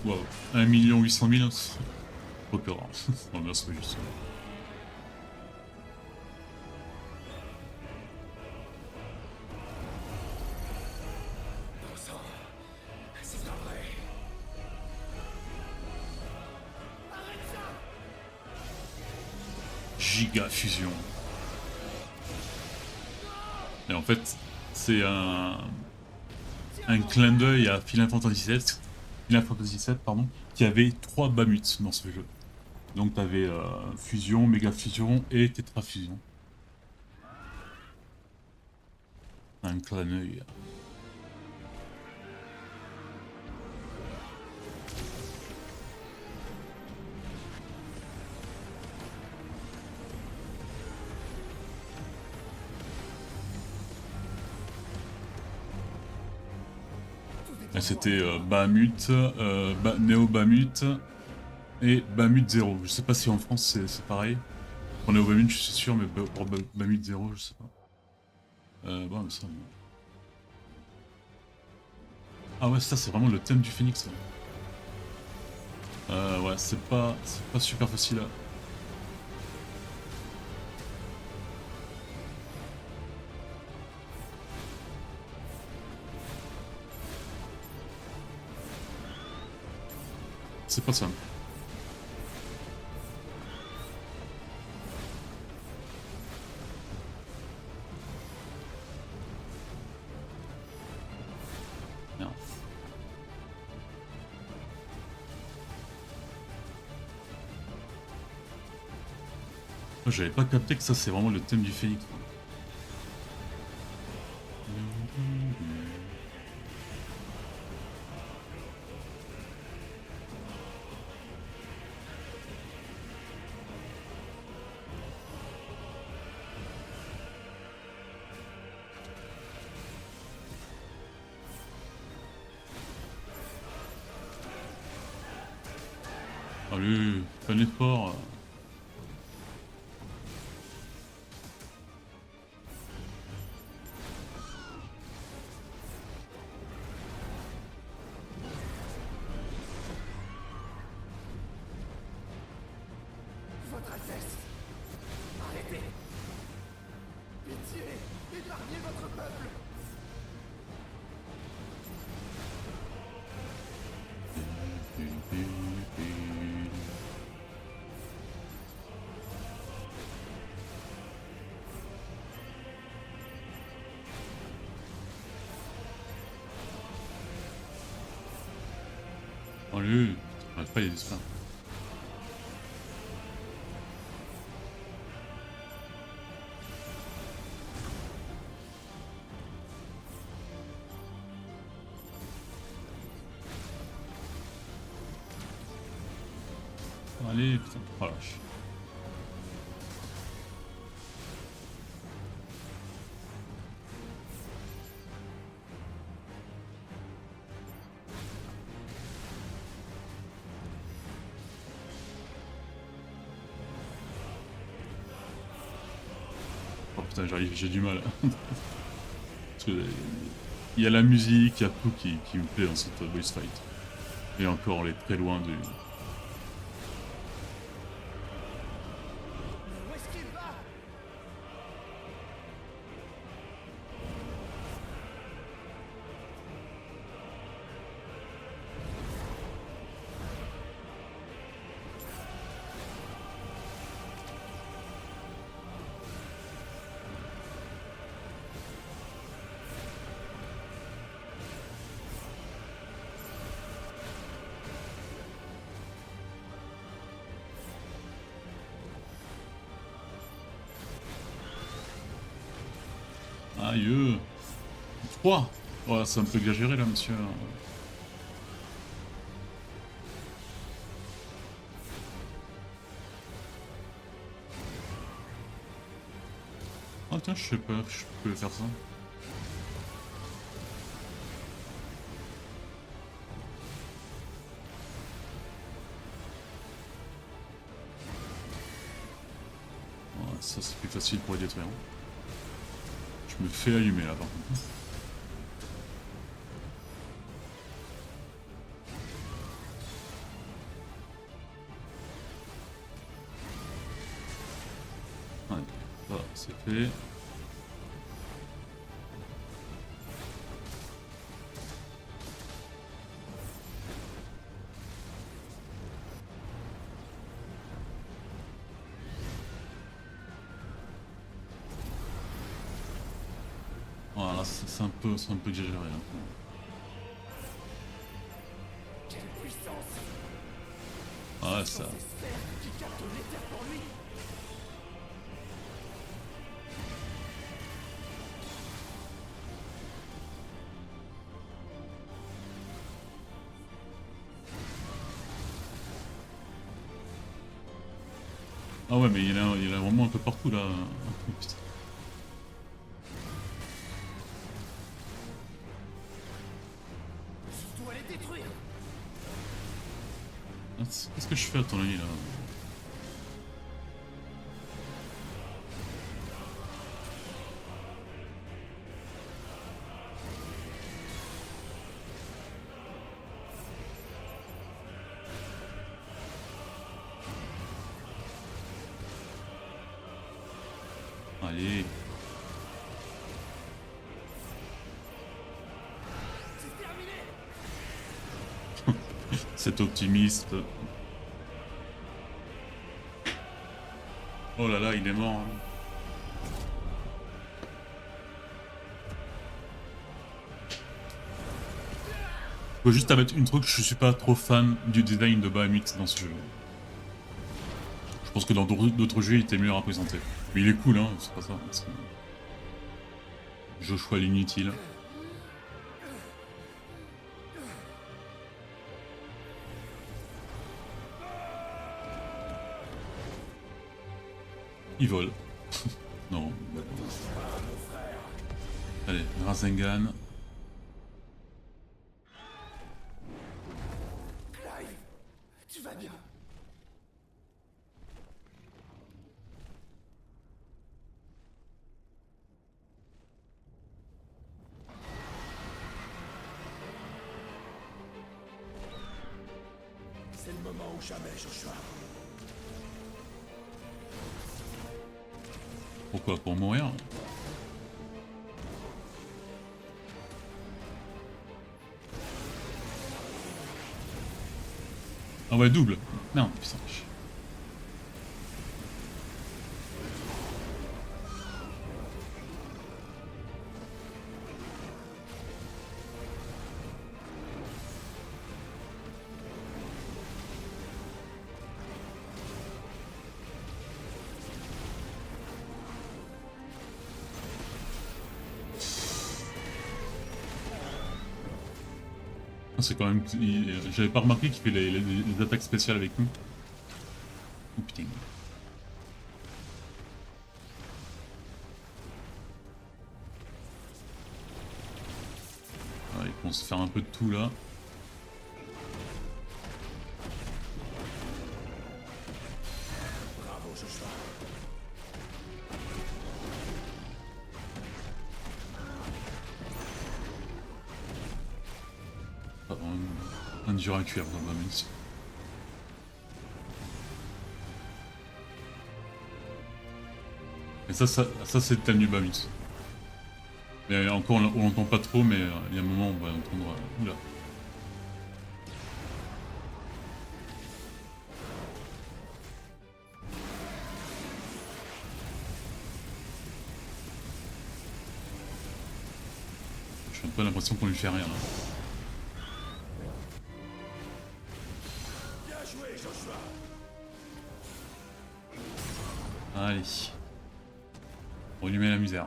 Wow, 1 800 000, c'est trop peur. Non, mais c'est juste. Bon sang, c'est pas vrai. Arrête ça! Giga fusion. Et en fait, c'est un clin d'œil à Final Fantasy VII, pardon, qui avait 3 Bamuts dans ce jeu. Donc t'avais fusion, méga fusion et tétrafusion. Un clin d'œil. C'était Bahamut, Neo Bahamut et Bahamut 0. Je sais pas si en France c'est pareil. Pour Neo Bahamut je suis sûr, mais pour Bahamut 0 je sais pas. Bon, ça... Ah ouais, ça c'est vraiment le thème du phénix. Ouais, c'est pas super facile là. C'est pas simple. Merde. J'avais pas capté que ça c'est vraiment le thème du phénix. Allez, fais un effort. Votre Altesse, arrêtez. Pitié, épargnez votre peuple. Allez, j'arrive pas à les distraire. Allez, putain, oh la vache. Oh putain, j'arrive, j'ai du mal. Parce que il y a la musique, il y a tout qui me plaît dans cette boss fight. Et encore, on est très loin du... Où est-ce qu'il va? Aïe. 3. Oh, c'est un peu exagéré là, monsieur. Ah tiens, je sais pas, je peux faire ça. Ouais, ça c'est plus facile pour les détruire. Je me fais allumer là par contre. Ouais, ça c'est fait. Voilà, c'est un peu exagéré là. Quelle puissance! Ah ça. Ces sphères qui captent l'éther pour lui! Ah ouais mais il y en a vraiment un peu partout là. Putain. Je dois les détruire! Ah, qu'est-ce que je fais à ton avis là? Allez. C'est terminé! Cet optimiste. Oh là là, il est mort. Hein. Faut juste à mettre une truc, je suis pas trop fan du design de Bahamut dans ce jeu. Je pense que dans d'autres jeux il était mieux représenté. Mais il est cool hein, c'est pas ça. Joshua l'inutile. Il vole. Non. Allez, Rasengan. Clive! Tu vas bien? moment ou jamais, Joshua. Pourquoi? Pour mourir? Ah ouais, double. Merde, putain. C'est quand même... J'avais pas remarqué qu'il fait les attaques spéciales avec nous. Oh putain. Ah, ils vont se faire un peu de tout là. Bravo, Joshua. Pas vraiment un dur à cuire dans Bahamut. Et ça c'est le thème du Bahamut. Mais encore on l'entend pas trop, mais il y a un moment où on va entendre... Oula. J'ai un peu l'impression qu'on lui fait rien là. Bien joué, Joshua. Allez. On lui met la misère.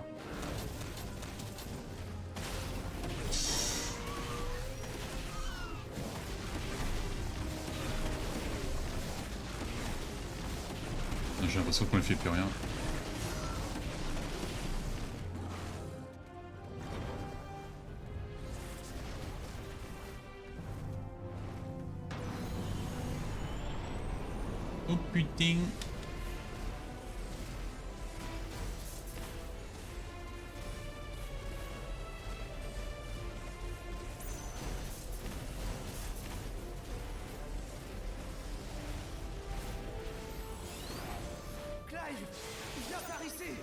J'ai l'impression qu'on lui fait plus rien. Oh putain. Clive, viens par ici.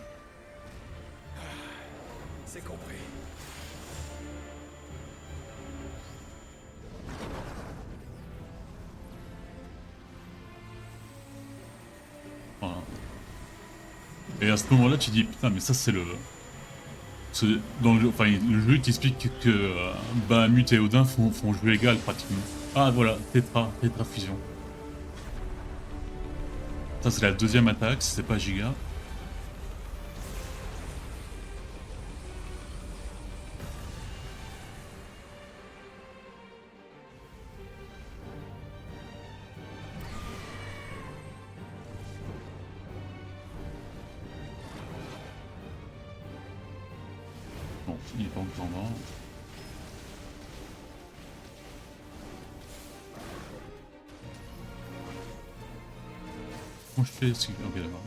C'est compris. Voilà. Et à ce moment-là, tu dis putain, mais ça c'est le. Dans le jeu, enfin, le jeu t'explique que Bahamut et Odin font jeu égal pratiquement. Ah voilà, Tétra fusion. Ça c'est la deuxième attaque, c'est pas giga. Bon, il est pas encore mort. Comment je fais ce... Ok, d'accord.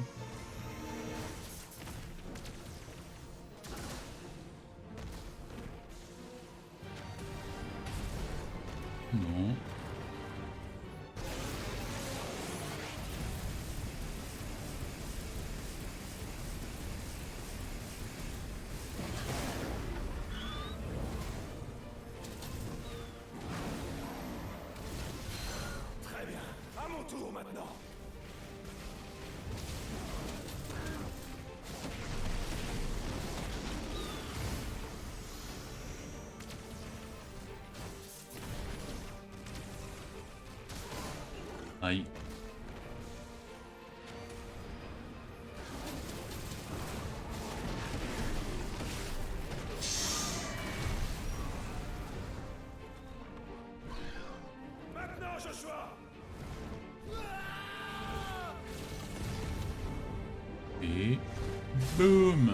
Non. Très bien. À mon tour maintenant. Aïe. Maintenant, Joshua. Et... boum.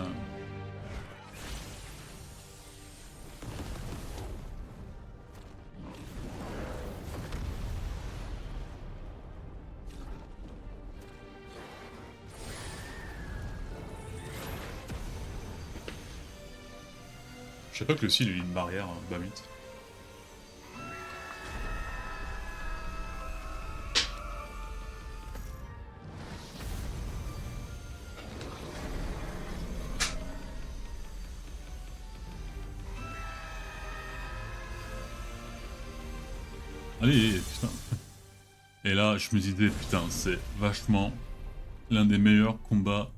Je sais pas que le ciel il a une barrière, Bahamut. Allez, putain. Et là, je me disais, putain, c'est vachement l'un des meilleurs combats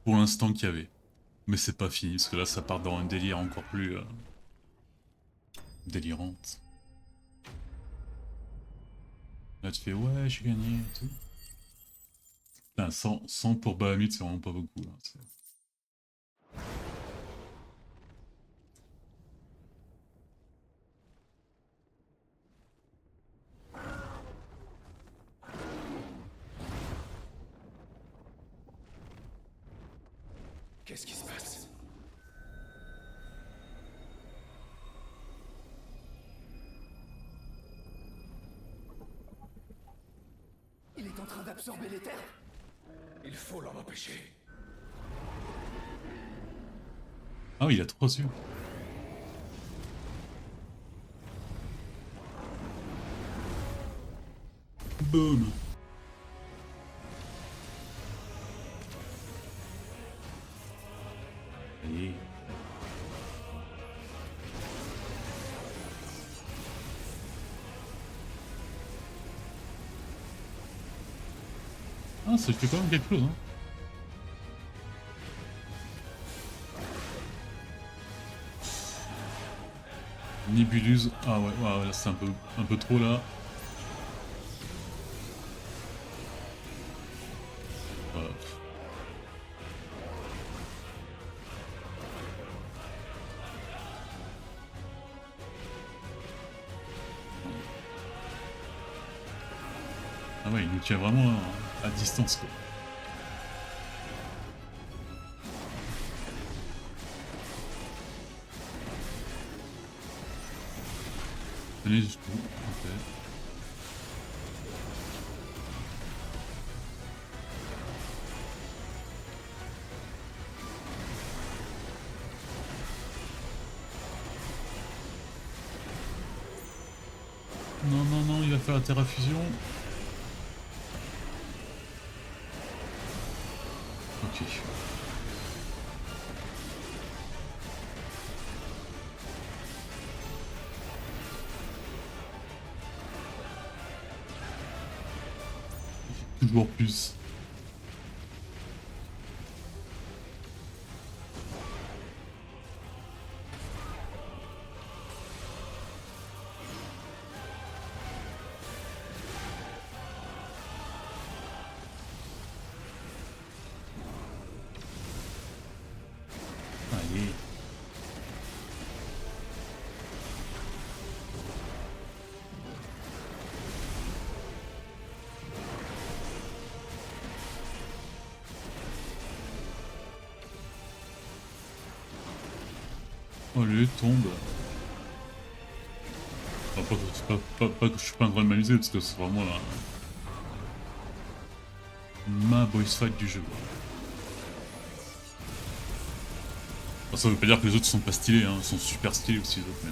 pour l'instant qu'il y avait. Mais c'est pas fini, parce que là, ça part dans un délire encore plus délirante. Là, tu fais, ouais, j'ai gagné et tout. Putain, 100 pour Bahamut, c'est vraiment pas beaucoup. Là. Qu'est-ce qui se passe? Il est en train d'absorber les terres. Il faut l'en empêcher. Ah oui, il a 3 yeux. Boum. Allez. Ah, ça fait quand même quelque chose, hein. Nébuleuse. Ah ouais, ouais, c'est un peu trop là. Voilà. Ah ouais, il nous tient vraiment à distance quoi. Tenez jusqu'au bout. Ok. Non, non, non, il va faire la terrafusion. Ok. Toujours plus. Allez. Oh, le tombe. Enfin, pas que je suis pas en train de m'amuser parce que c'est vraiment ma boss fight du jeu. Enfin, ça veut pas dire que les autres sont pas stylés, hein. Ils sont super stylés aussi les autres. Mais...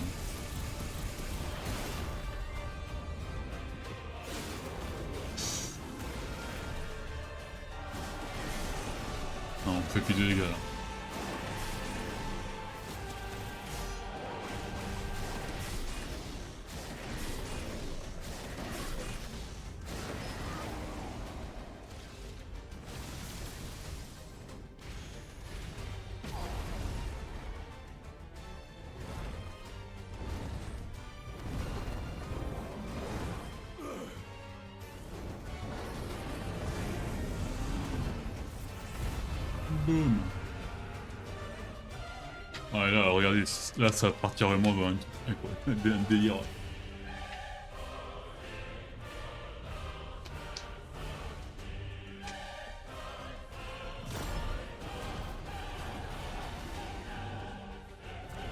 non, on fait plus de dégâts là. Boum. Ouais là regardez, là ça va partir vraiment dans un délire.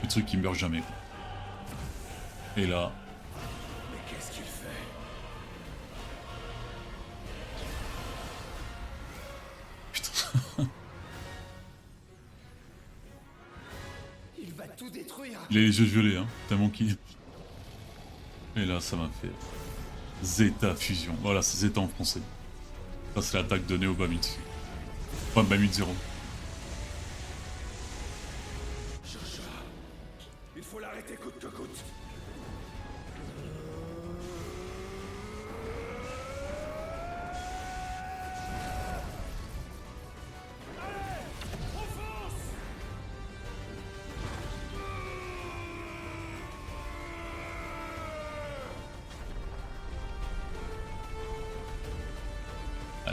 Le truc qui meurt jamais quoi. Et là. Mais qu'est-ce qu'il fait? Putain. Il va tout détruire. Il a les yeux violets hein, tellement qu'il... Et là ça m'a fait... Zeta Fusion. Voilà, c'est Zeta en français. Ça c'est l'attaque donnée au Bahamut. Enfin Bahamut 0. Il faut l'arrêter coûte que coûte.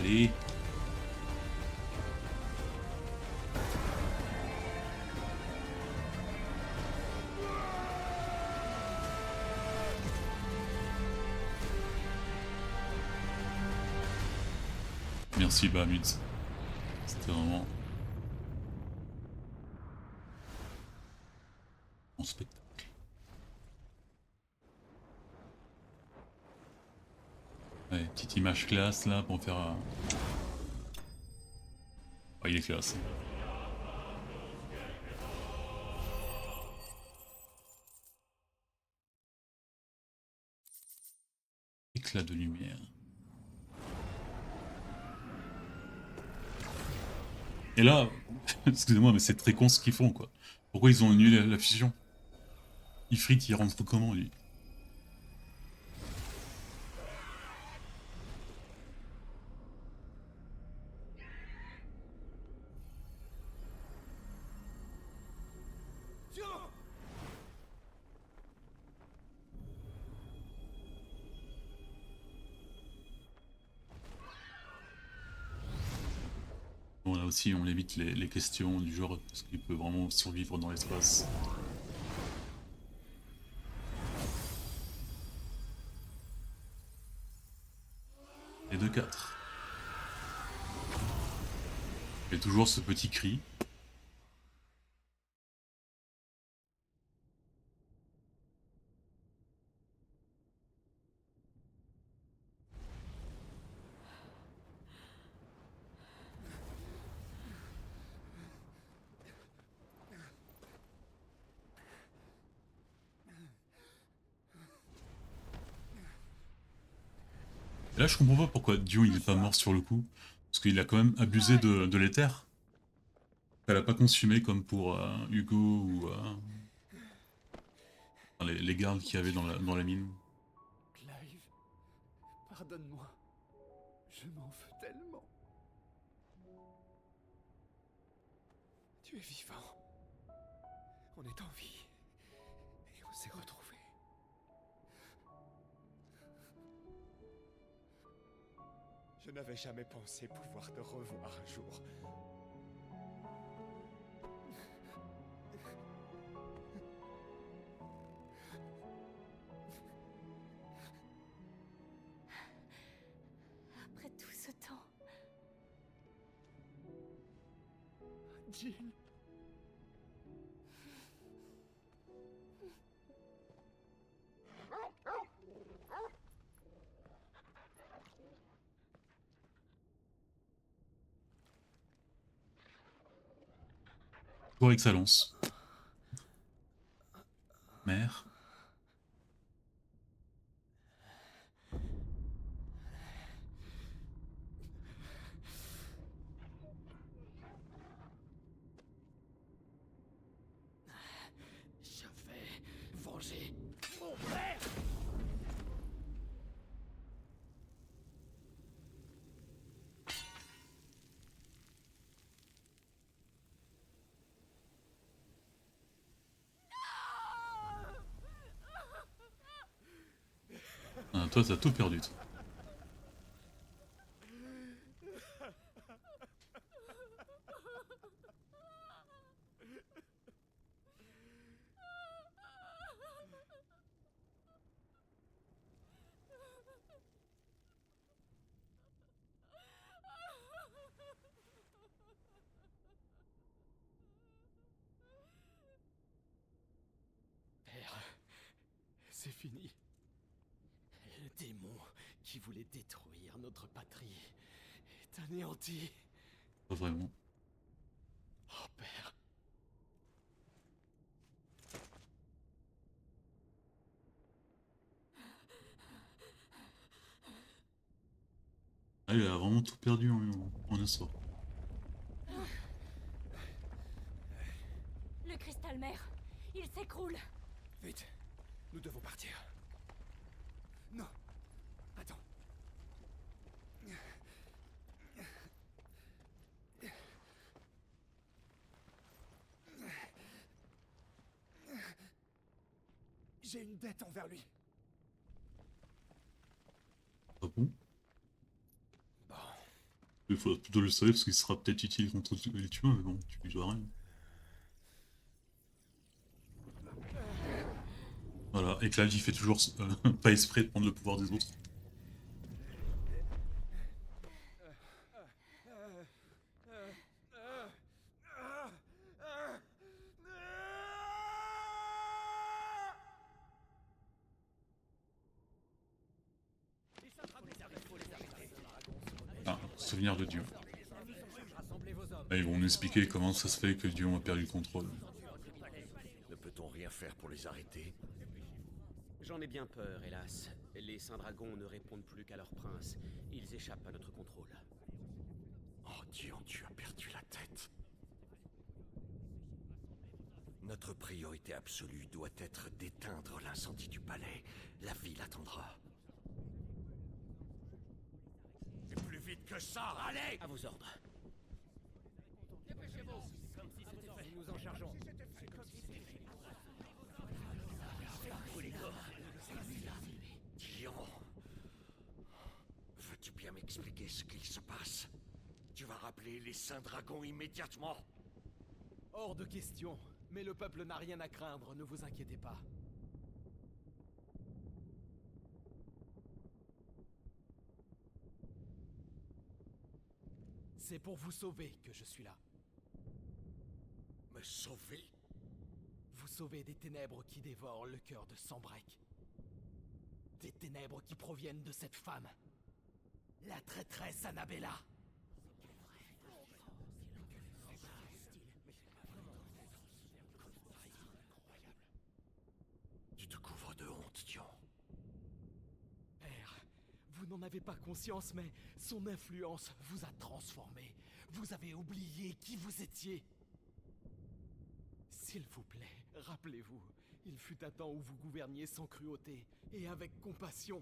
Allez. Merci Bahamut. C'était vraiment mon spectacle. Ouais, petite image classe là pour faire... Oh, il est classe. Éclat de lumière. Et là, excusez-moi, mais c'est très con ce qu'ils font quoi. Pourquoi ils ont annulé la fusion? Ifrit il rentre comment lui? Bon là aussi on évite les questions du genre est-ce qu'il peut vraiment survivre dans l'espace? Et 2-4. Et toujours ce petit cri. Et là je comprends pas pourquoi Dio il est pas mort sur le coup. Parce qu'il a quand même abusé de l'éther. Elle a pas consumé comme pour Hugo ou les gardes qu'il y avait dans la mine. Clive, pardonne-moi. Je m'en veux tellement. Tu es vivant. On est en vie. Et on s'est retrouvés. Je n'avais jamais pensé pouvoir te revoir un jour. Après tout ce temps, Jill. Pour excellence. Mère. Je vais venger mon frère. Ah, toi t'as tout perdu toi. Père, c'est fini. Le démon qui voulait détruire notre patrie est anéanti. Pas vraiment. Oh, Père. Ah, il a vraiment tout perdu en un sort. le cristal mère, il s'écroule. Vite, nous devons partir. Non. Attends. J'ai une dette envers lui. Ah bon? Bon, Il faut plutôt le sauver parce qu'il sera peut-être utile contre les tueurs, mais bon, tu lui dois rien. Voilà, et Clive il fait toujours pas exprès de prendre le pouvoir des autres. Ah, souvenir de Dion. Et ils vont nous expliquer comment ça se fait que Dion a perdu le contrôle. Ne peut-on rien faire pour les arrêter? J'en ai bien peur, hélas. Les Saints-Dragons ne répondent plus qu'à leur prince. Ils échappent à notre contrôle. Oh Dion, tu as perdu la tête. Notre priorité absolue doit être d'éteindre l'incendie du palais. La ville attendra. Et plus vite que ça, allez! À vos ordres. Nous nous en chargeons. Dion, veux-tu bien m'expliquer ce qu'il se passe? Tu vas rappeler les Saints-Dragons immédiatement. Hors de question. Mais le peuple n'a rien à craindre, ne vous inquiétez pas. C'est pour vous sauver que je suis là. Me sauver? Vous sauver des ténèbres qui dévorent le cœur de Sanbreque. Des ténèbres qui proviennent de cette femme. La traîtresse Annabella. Tu te couvres de honte, Dion. Père, vous n'en avez pas conscience, mais son influence vous a transformé. Vous avez oublié qui vous étiez. S'il vous plaît, rappelez-vous, il fut un temps où vous gouverniez sans cruauté et avec compassion.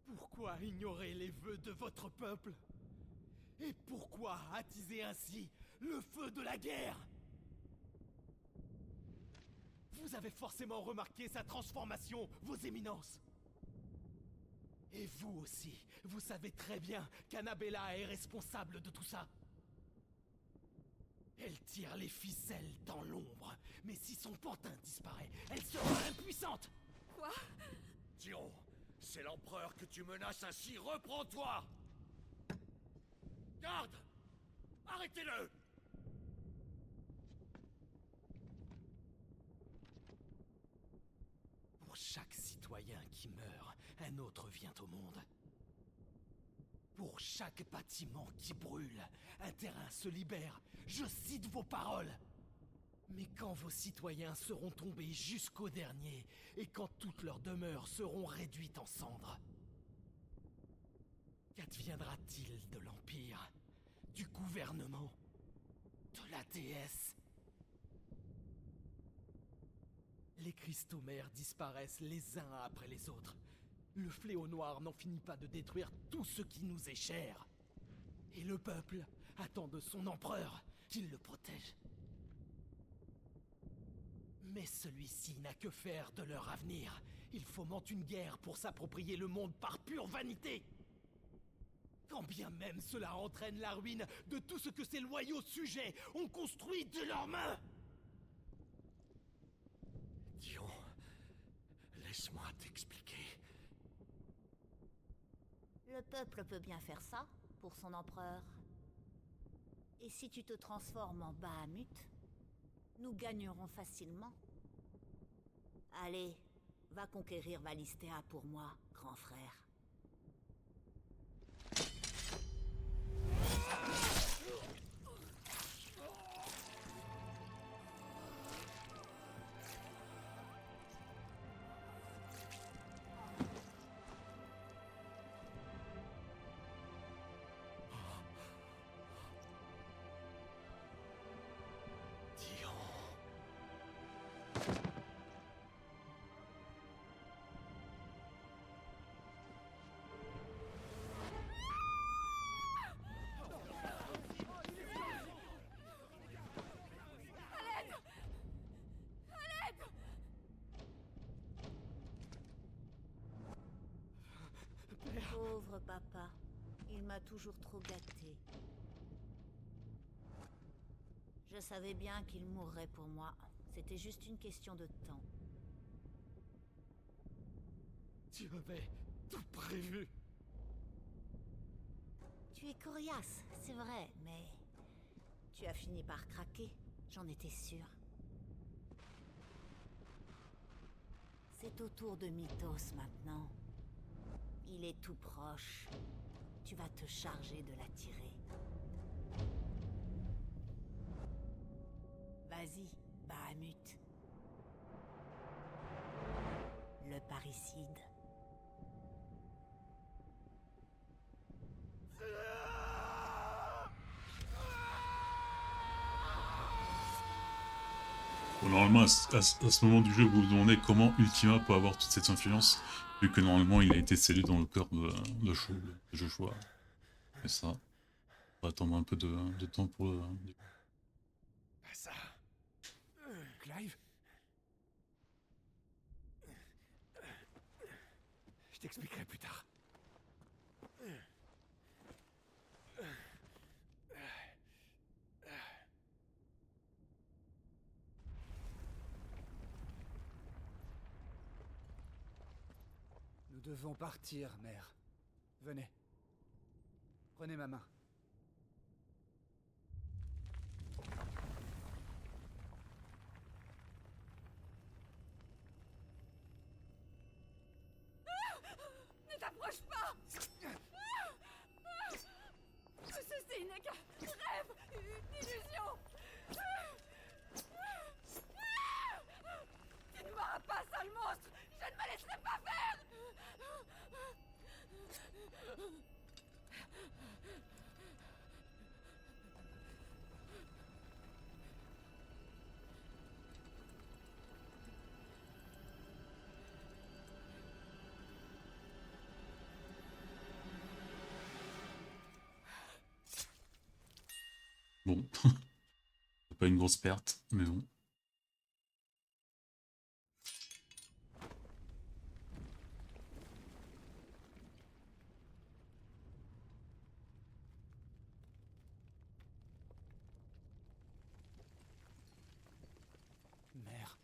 Pourquoi ignorer les vœux de votre peuple? Et pourquoi attiser ainsi le feu de la guerre? Vous avez forcément remarqué sa transformation, vos éminences. Et vous aussi, vous savez très bien qu'Annabella est responsable de tout ça. Elle tire les ficelles dans l'ombre, mais si son pantin disparaît, elle sera impuissante. Quoi? Dion, c'est l'empereur que tu menaces ainsi, reprends-toi! Garde! Arrêtez-le! Pour chaque citoyen qui meurt, un autre vient au monde. Pour chaque bâtiment qui brûle, un terrain se libère. Je cite vos paroles. Mais quand vos citoyens seront tombés jusqu'au dernier, et quand toutes leurs demeures seront réduites en cendres, qu'adviendra-t-il de l'Empire, du gouvernement, de la déesse? Les cristaux mères disparaissent les uns après les autres. Le fléau noir n'en finit pas de détruire tout ce qui nous est cher. Et le peuple attend de son empereur qu'il le protège. Mais celui-ci n'a que faire de leur avenir. Il fomente une guerre pour s'approprier le monde par pure vanité. Quand bien même cela entraîne la ruine de tout ce que ces loyaux sujets ont construit de leurs mains. Dion, laisse-moi t'expliquer. Le peuple peut bien faire ça, pour son empereur. Et si tu te transformes en Bahamut, nous gagnerons facilement. Allez, va conquérir Valisthea pour moi, grand frère. Dion. Pauvre papa, il m'a toujours trop gâté. Je savais bien qu'il mourrait pour moi. C'était juste une question de temps. Tu avais tout prévu. Tu es coriace, c'est vrai, mais... Tu as fini par craquer, j'en étais sûre. C'est au tour de Mythos maintenant. Il est tout proche. Tu vas te charger de l'attirer. Vas-y, Bahamut. Le parricide. Bon, normalement, à ce moment du jeu, vous vous demandez comment Ultima peut avoir toute cette influence, vu que normalement il a été scellé dans le corps de Joshua. Et ça, on va attendre un peu de temps pour le... Pas ça. Clive? Je t'expliquerai plus tard. Nous devons partir, mère. Venez. Prenez ma main. Ne t'approche pas! Ceci n'est qu'un rêve, une illusion! Tu ne m'auras pas, sale monstre! Je ne me laisserai pas faire! Bon, c'est pas une grosse perte, mais bon. Mère.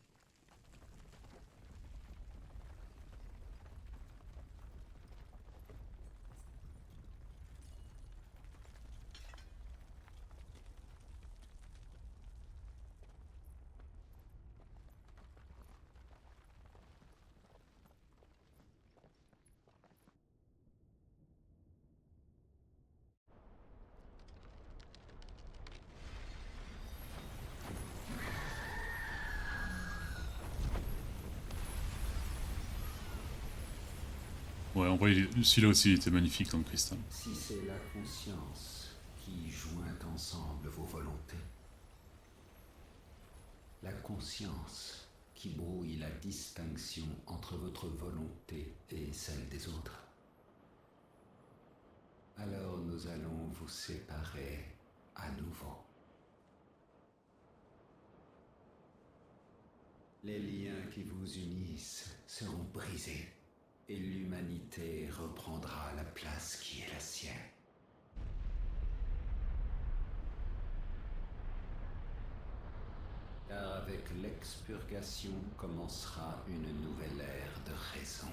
Ouais, en vrai, celui-là aussi il était magnifique comme cristal. Si c'est la conscience qui joint ensemble vos volontés, la conscience qui brouille la distinction entre votre volonté et celle des autres, alors nous allons vous séparer à nouveau. Les liens qui vous unissent seront brisés et l'humanité reprendra la place qui est la sienne. Car avec l'expurgation commencera une nouvelle ère de raison.